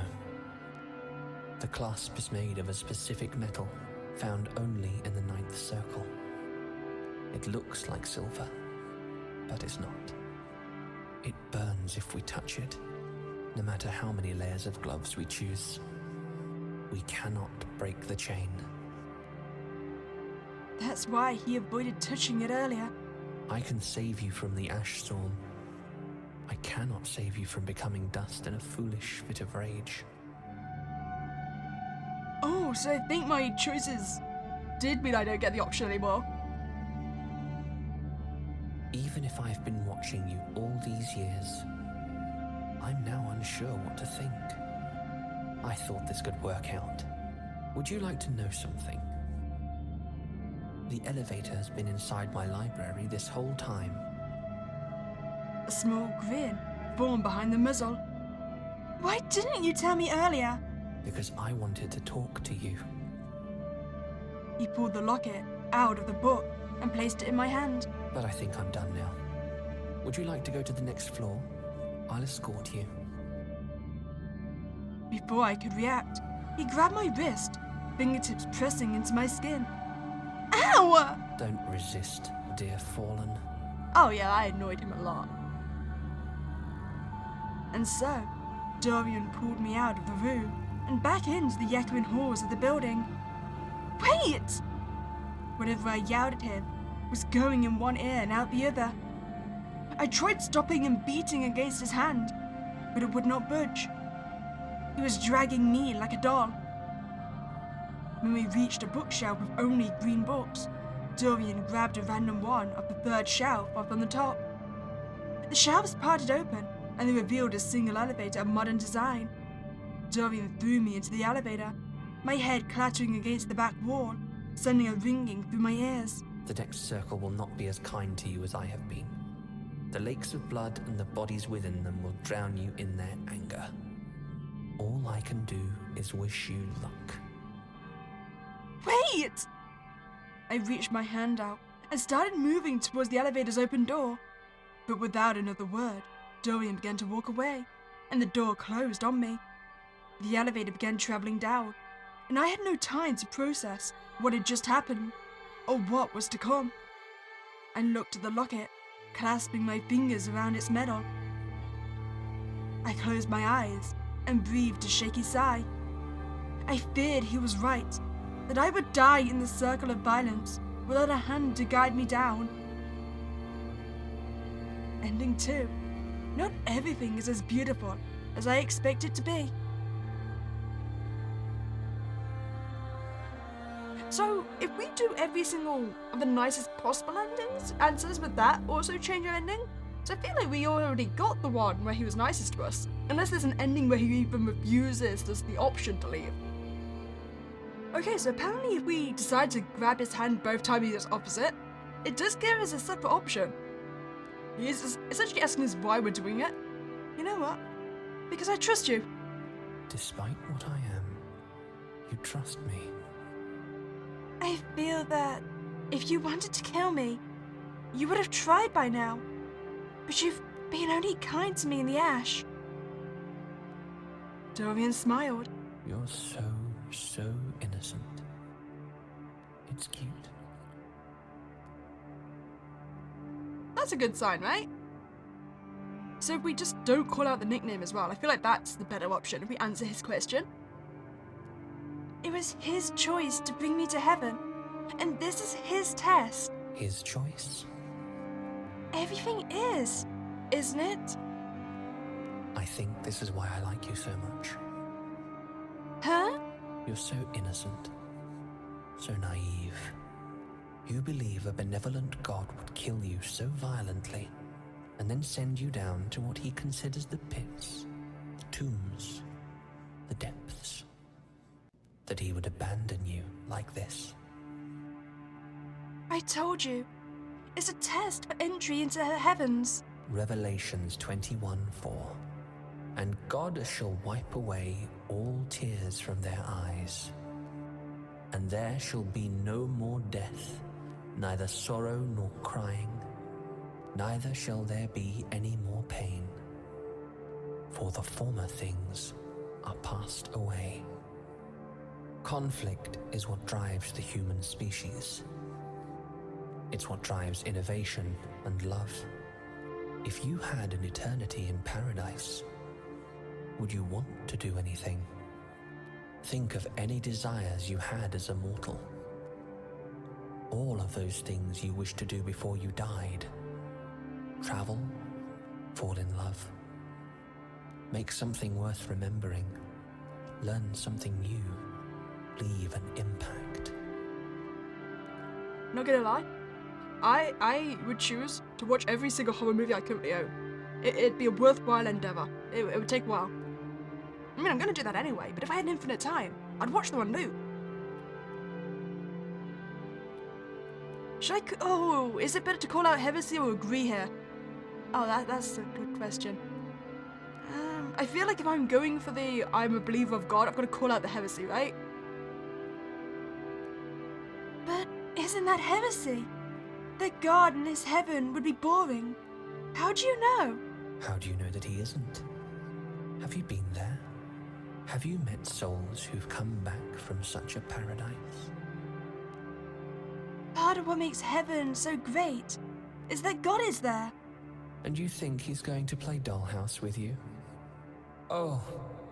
The clasp is made of a specific metal found only in the 9th circle. It looks like silver, but it's not. It burns if we touch it, no matter how many layers of gloves we choose. We cannot break the chain. That's why he avoided touching it earlier. I can save you from the ash storm. I cannot save you from becoming dust in a foolish fit of rage. Oh, so I think my choices did mean I don't get the option anymore. Even if I've been watching you all these years, I'm now unsure what to think. I thought this could work out. Would you like to know something? The elevator has been inside my library this whole time. A small grin formed behind the muzzle. Why didn't you tell me earlier? Because I wanted to talk to you. He pulled the locket out of the book and placed it in my hand. But I think I'm done now. Would you like to go to the next floor? I'll escort you. Before I could react, he grabbed my wrist, fingertips pressing into my skin. Ow! Don't resist, dear fallen. Oh yeah, I annoyed him a lot. And so, Dorian pulled me out of the room and back into the echoing halls of the building. Wait! Whatever I yelled at him was going in one ear and out the other. I tried stopping and beating against his hand, but it would not budge. He was dragging me like a doll. When we reached a bookshelf with only green books, Dorian grabbed a random one off the third shelf up on the top. The shelves parted open, and they revealed a single elevator of modern design. Dorian threw me into the elevator, my head clattering against the back wall, sending a ringing through my ears. The next circle will not be as kind to you as I have been. The lakes of blood and the bodies within them will drown you in their anger. All I can do is wish you luck. Wait! I reached my hand out and started moving towards the elevator's open door. But without another word, Dorian began to walk away, and the door closed on me. The elevator began traveling down, and I had no time to process what had just happened, or what was to come. I looked at the locket, clasping my fingers around its metal. I closed my eyes and breathed a shaky sigh. I feared he was right, that I would die in the circle of violence without a hand to guide me down. Ending 2. Not everything is as beautiful as I expect it to be. So, if we do every single of the nicest possible answers, would that also change our ending? So I feel like we already got the one where he was nicest to us, unless there's an ending where he even refuses us the option to leave. Okay, so apparently if we decide to grab his hand both times he is opposite, it does give us a separate option. He is essentially asking us why we're doing it. You know what? Because I trust you. Despite what I am, you trust me. I feel that if you wanted to kill me, you would have tried by now. But you've been only kind to me in the ash. Dorian smiled. You're so innocent. It's cute. That's a good sign, right? So if we just don't call out the nickname as well, I feel like that's the better option if we answer his question. It was his choice to bring me to heaven, and this is his test. His choice? Everything is, isn't it? I think this is why I like you so much. Huh? You're so innocent, so naive. You believe a benevolent God would kill you so violently, and then send you down to what he considers the pits, the tombs, the depths. That he would abandon you like this. I told you. It's a test for entry into the heavens. Revelations 21:4. And God shall wipe away all tears from their eyes. And there shall be no more death, neither sorrow nor crying, neither shall there be any more pain. For the former things are passed away. Conflict is what drives the human species. It's what drives innovation and love. If you had an eternity in paradise, would you want to do anything? Think of any desires you had as a mortal. All of those things you wished to do before you died. Travel, fall in love, make something worth remembering, learn something new, leave an impact. Not gonna lie, I would choose to watch every single horror movie I currently own. It'd be a worthwhile endeavor. It would take a while. I mean, I'm gonna do that anyway, but if I had infinite time, I'd watch them on loop. Should I? Oh, is it better to call out heresy or agree here? Oh, that's a good question. I feel like if I'm going for the I'm a believer of God, I've got to call out the heresy, right? But isn't that heresy? That God in his heaven would be boring. How do you know? How do you know that he isn't? Have you been there? Have you met souls who've come back from such a paradise? Part of what makes heaven so great is that God is there. And you think he's going to play dollhouse with you? Oh,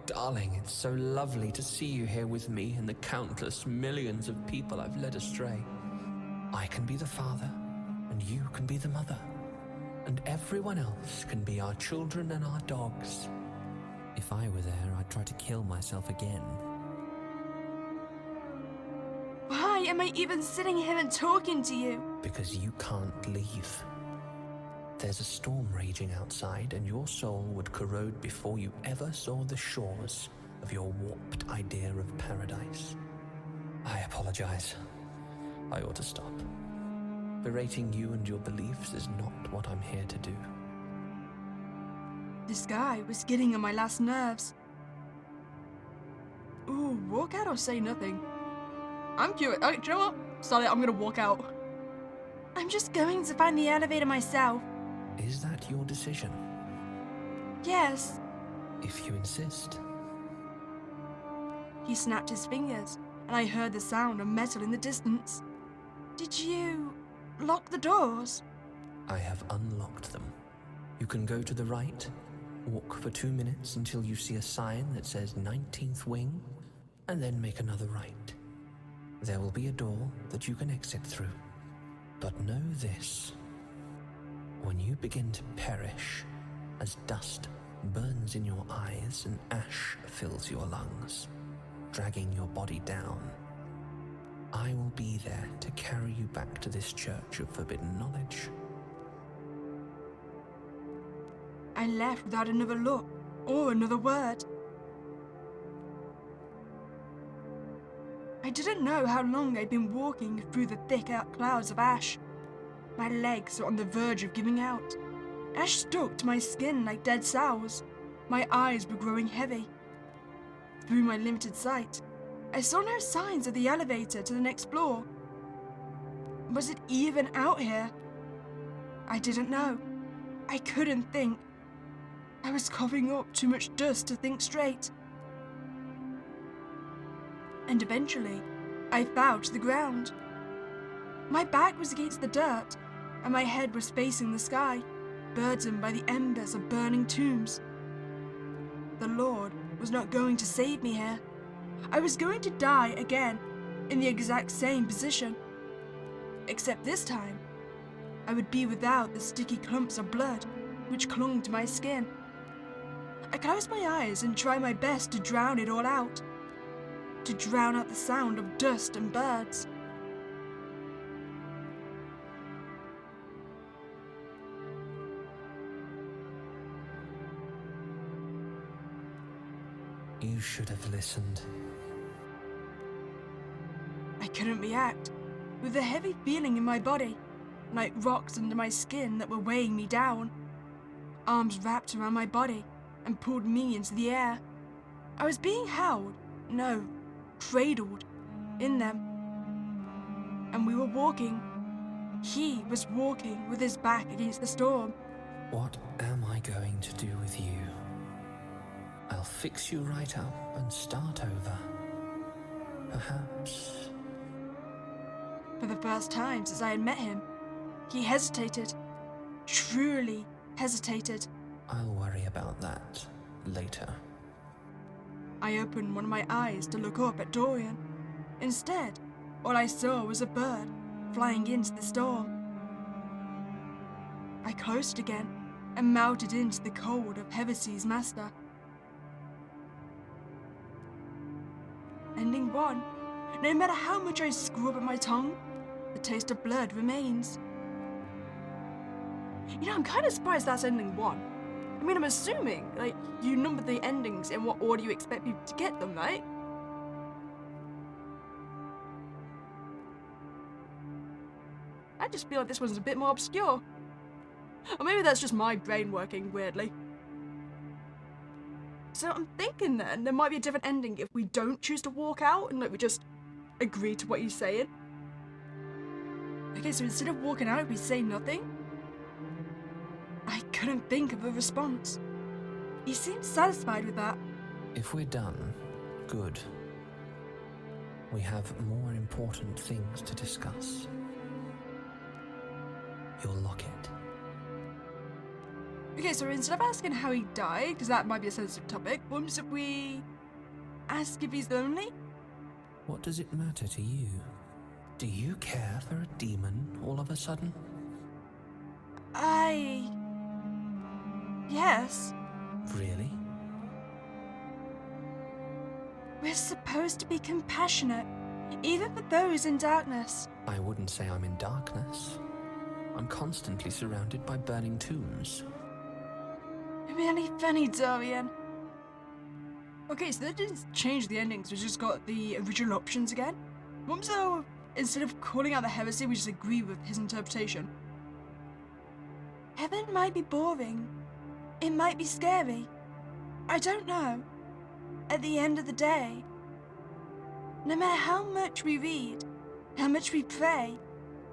darling, it's so lovely to see you here with me and the countless millions of people I've led astray. I can be the father, and you can be the mother, and everyone else can be our children and our dogs. If I were there, I'd try to kill myself again. Why am I even sitting here and talking to you? Because you can't leave. There's a storm raging outside, and your soul would corrode before you ever saw the shores of your warped idea of paradise. I apologize. I ought to stop. Berating you and your beliefs is not what I'm here to do. This guy was getting on my last nerves. Ooh, walk out or say nothing? I'm curious. Do you know what? Sorry, I'm gonna walk out. I'm just going to find the elevator myself. Is that your decision? Yes. If you insist. He snapped his fingers, and I heard the sound of metal in the distance. Did you lock the doors? I have unlocked them. You can go to the right, walk for 2 minutes until you see a sign that says 19th Wing, and then make another right. There will be a door that you can exit through. But know this. When you begin to perish, as dust burns in your eyes and ash fills your lungs, dragging your body down, I will be there to carry you back to this church of forbidden knowledge. I left without another look or another word. I didn't know how long I'd been walking through the thick clouds of ash. My legs were on the verge of giving out. Ash stuck to my skin like dead sows. My eyes were growing heavy. Through my limited sight, I saw no signs of the elevator to the next floor. Was it even out here? I didn't know. I couldn't think. I was coughing up too much dust to think straight. And eventually, I fell to the ground. My back was against the dirt, and my head was facing the sky, burdened by the embers of burning tombs. The Lord was not going to save me here. I was going to die again, in the exact same position. Except this time, I would be without the sticky clumps of blood which clung to my skin. I closed my eyes and tried my best to drown it all out. To drown out the sound of dust and birds. You should have listened. I couldn't react, with a heavy feeling in my body, like rocks under my skin that were weighing me down. Arms wrapped around my body and pulled me into the air. I was being held, no, cradled, in them. And we were walking. He was walking with his back against the storm. What am I going to do with you? I'll fix you right up and start over. Perhaps. For the first time since I had met him, he hesitated. Truly hesitated. I'll worry about that later. I opened one of my eyes to look up at Dorian. Instead, all I saw was a bird flying into the storm. I closed again and melted into the cold of Heavensea's master. Ending 1. No matter how much I scrub at my tongue, the taste of blood remains. You know, I'm kind of surprised that's ending 1. I mean, I'm assuming, like, you number the endings in what order you expect people to get them, right? I just feel like this one's a bit more obscure. Or maybe that's just my brain working weirdly. So I'm thinking then, there might be a different ending if we don't choose to walk out and, like, we just agree to what he's saying. Okay, so instead of walking out, we say nothing? I couldn't think of a response. He seemed satisfied with that. If we're done, good. We have more important things to discuss. Your locket. Okay, so instead of asking how he died, because that might be a sensitive topic, what if we ask if he's lonely? What does it matter to you? Do you care for a demon all of a sudden? Yes. Really? We're supposed to be compassionate, even for those in darkness. I wouldn't say I'm in darkness. I'm constantly surrounded by burning tombs. Really funny, Dorian. Okay, so they didn't change the endings, we just got the original options again. What so instead of calling out the heresy, we just agree with his interpretation? Heaven might be boring. It might be scary. I don't know. At the end of the day, no matter how much we read, how much we pray,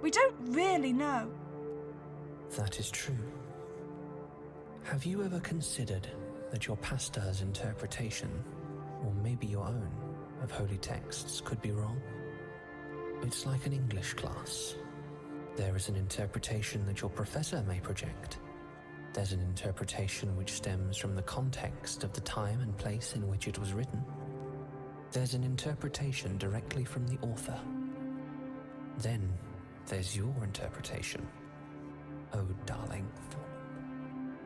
we don't really know. That is true. Have you ever considered that your pastor's interpretation, or maybe your own, of holy texts could be wrong. It's like an English class. There is an interpretation that your professor may project. There's an interpretation which stems from the context of the time and place in which it was written. There's an interpretation directly from the author. Then there's your interpretation, oh darling Thorn.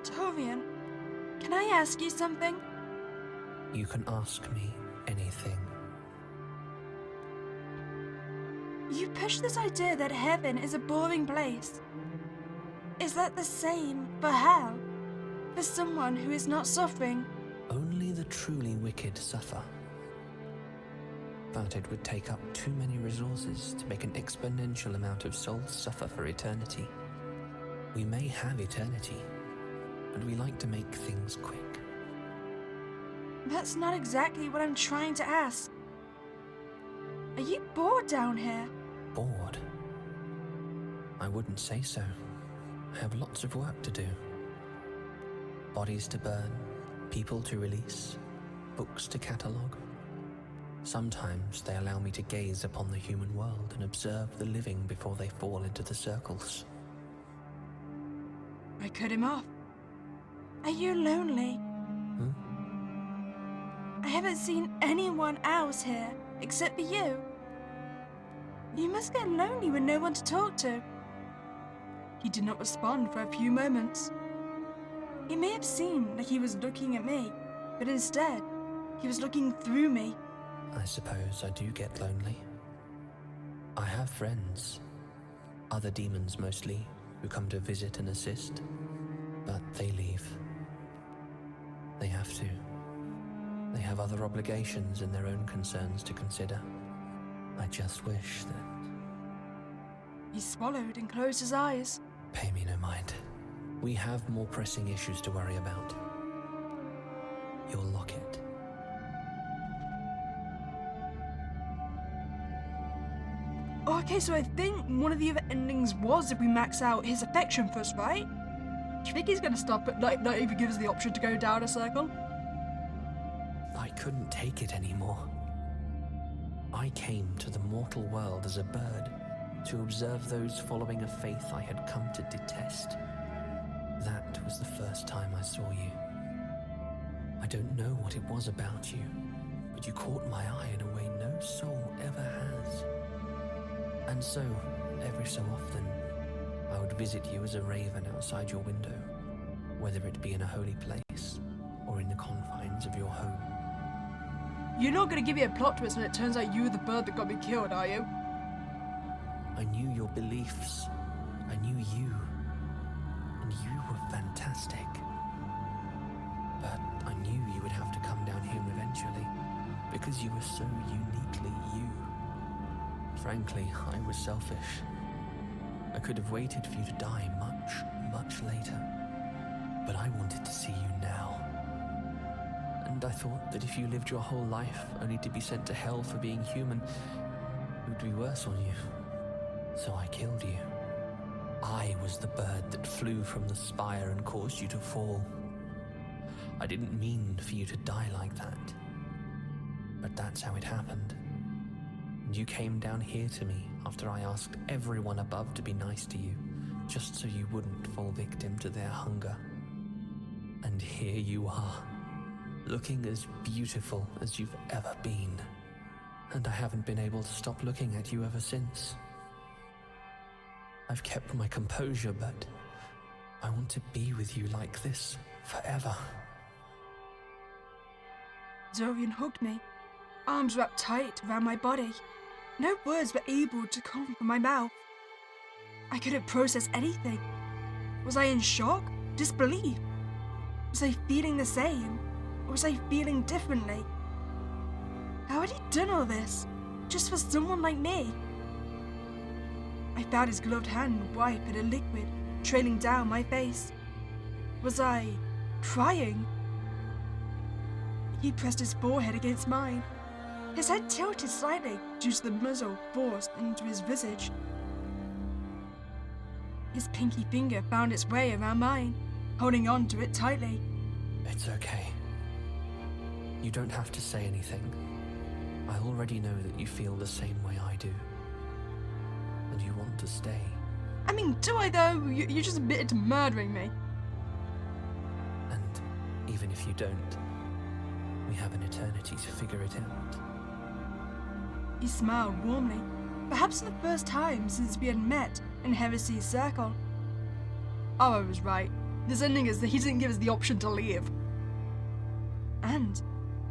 Dorian, can I ask you something? You can ask me anything. You push this idea that heaven is a boring place. Is that the same for hell? For someone who is not suffering? Only the truly wicked suffer. But it would take up too many resources to make an exponential amount of souls suffer for eternity. We may have eternity, but we like to make things quick. That's not exactly what I'm trying to ask. Are you bored down here? Bored? I wouldn't say so. I have lots of work to do. Bodies to burn, people to release, books to catalogue. Sometimes they allow me to gaze upon the human world and observe the living before they fall into the circles. I cut him off. Are you lonely? I haven't seen anyone else here except for you. You must get lonely with no one to talk to. He did not respond for a few moments. It may have seemed like he was looking at me, but instead, he was looking through me. I suppose I do get lonely. I have friends, other demons mostly, who come to visit and assist, but they leave. They have to. They have other obligations and their own concerns to consider. I just wish that... He swallowed and closed his eyes. Pay me no mind. We have more pressing issues to worry about. Your locket. Okay, so I think one of the other endings was if we max out his affection for us, right? Do you think he's gonna stop at not even give us the option to go down a circle? I couldn't take it anymore. I came to the mortal world as a bird to observe those following a faith I had come to detest. That was the first time I saw you. I don't know what it was about you, but you caught my eye in a way no soul ever has. And so, every so often, I would visit you as a raven outside your window, whether it be in a holy place or in the confines of your home. You're not gonna give me a plot twist when it turns out you were the bird that got me killed, are you? I knew your beliefs. I knew you. And you were fantastic. But I knew you would have to come down here eventually, because you were so uniquely you. Frankly, I was selfish. I could have waited for you to die much, much later. But I wanted to see you now. And I thought that if you lived your whole life only to be sent to hell for being human, it would be worse on you. So I killed you. I was the bird that flew from the spire and caused you to fall. I didn't mean for you to die like that. But that's how it happened. And you came down here to me after I asked everyone above to be nice to you, just so you wouldn't fall victim to their hunger. And here you are, looking as beautiful as you've ever been. And I haven't been able to stop looking at you ever since. I've kept my composure, but I want to be with you like this forever. Dorian hugged me, arms wrapped tight around my body. No words were able to come from my mouth. I couldn't process anything. Was I in shock? Disbelief? Was I feeling the same? Or was I feeling differently? How had he done all this? Just for someone like me? I felt his gloved hand wipe at a liquid trailing down my face. Was I crying? He pressed his forehead against mine. His head tilted slightly due to the muzzle forced into his visage. His pinky finger found its way around mine, holding on to it tightly. It's okay. You don't have to say anything. I already know that you feel the same way I do. And you want to stay. I mean, do I though? You just admitted to murdering me. And even if you don't, we have an eternity to figure it out. He smiled warmly, perhaps for the first time since we had met in Heresy's circle. Oh, I was right. This ending is that he didn't give us the option to leave. And,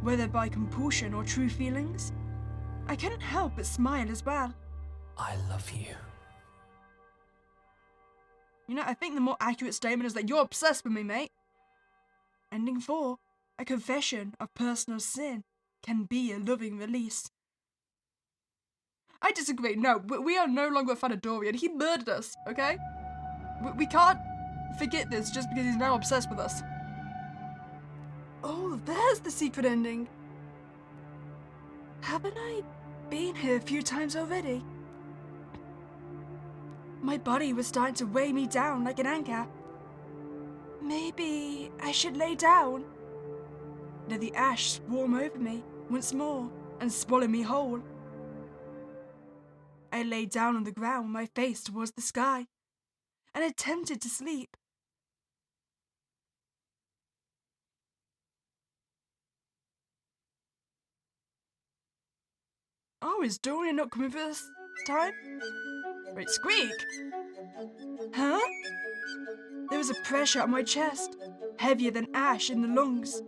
whether by compulsion or true feelings, I couldn't help but smile as well. I love you. You know, I think the more accurate statement is that you're obsessed with me, mate. Ending 4, a confession of personal sin, can be a loving release. I disagree. No, we are no longer a fan of Dorian. He murdered us, okay? We can't forget this just because he's now obsessed with us. Oh, there's the secret ending. Haven't I been here a few times already? My body was starting to weigh me down like an anchor. Maybe I should lay down. Let the ash swarm over me once more and swallow me whole. I lay down on the ground, my face towards the sky, and attempted to sleep. Oh, is Dorian not coming for this time? Wait, squeak! Huh? There was a pressure on my chest, heavier than ash in the lungs.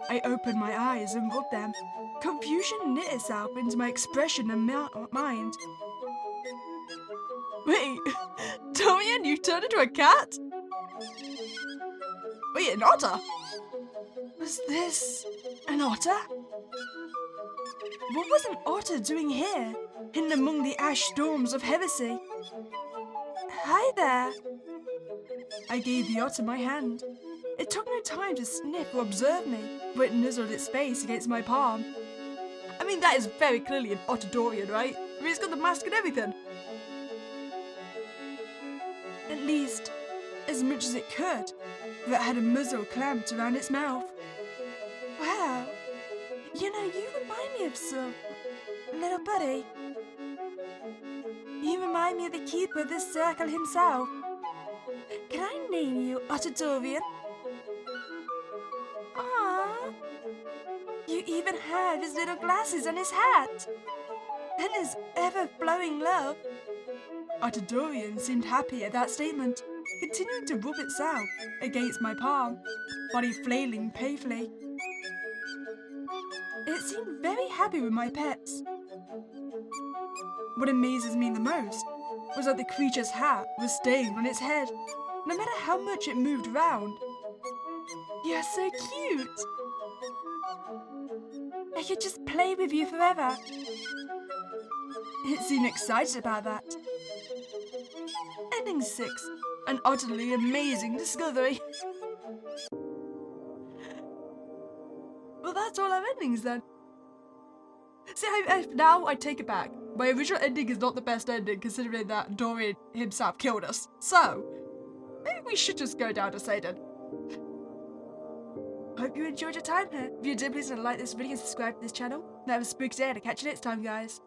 I opened my eyes and rubbed them. Confusion knit itself into my expression and mind. Wait, Dorian, you turned into a cat? Wait, an otter? Was this an otter? What was an otter doing here, hidden among the ash storms of Heresy? Hi there. I gave the otter my hand. It took no time to sniff or observe me, for it nuzzled its face against my palm. I mean, that is very clearly an otter Dorian, right? I mean, it's got the mask and everything. At least, as much as it could, for it had a muzzle clamped around its mouth. Wow, you know, you remind me of some little buddy. You remind me of the keeper of this circle himself. Can I name you Otter Dorian? Aww. You even have his little glasses and his hat. And his ever-flowing love. Otter Dorian seemed happy at that statement, continuing to rub itself against my palm, body flailing painfully. It seemed very happy with my pets. What amazes me the most was that the creature's hat was staying on its head, no matter how much it moved around. You're so cute. I could just play with you forever. It seemed excited about that. Ending 6, an utterly amazing discovery. Well, that's all our endings then. See, now I take it back. My original ending is not the best ending, considering that Dorian himself killed us. So, maybe we should just go down to Satan. Hope you enjoyed your time here. If you did, please like this video and subscribe to this channel. That was Spooky Day, and I'll catch you next time, guys.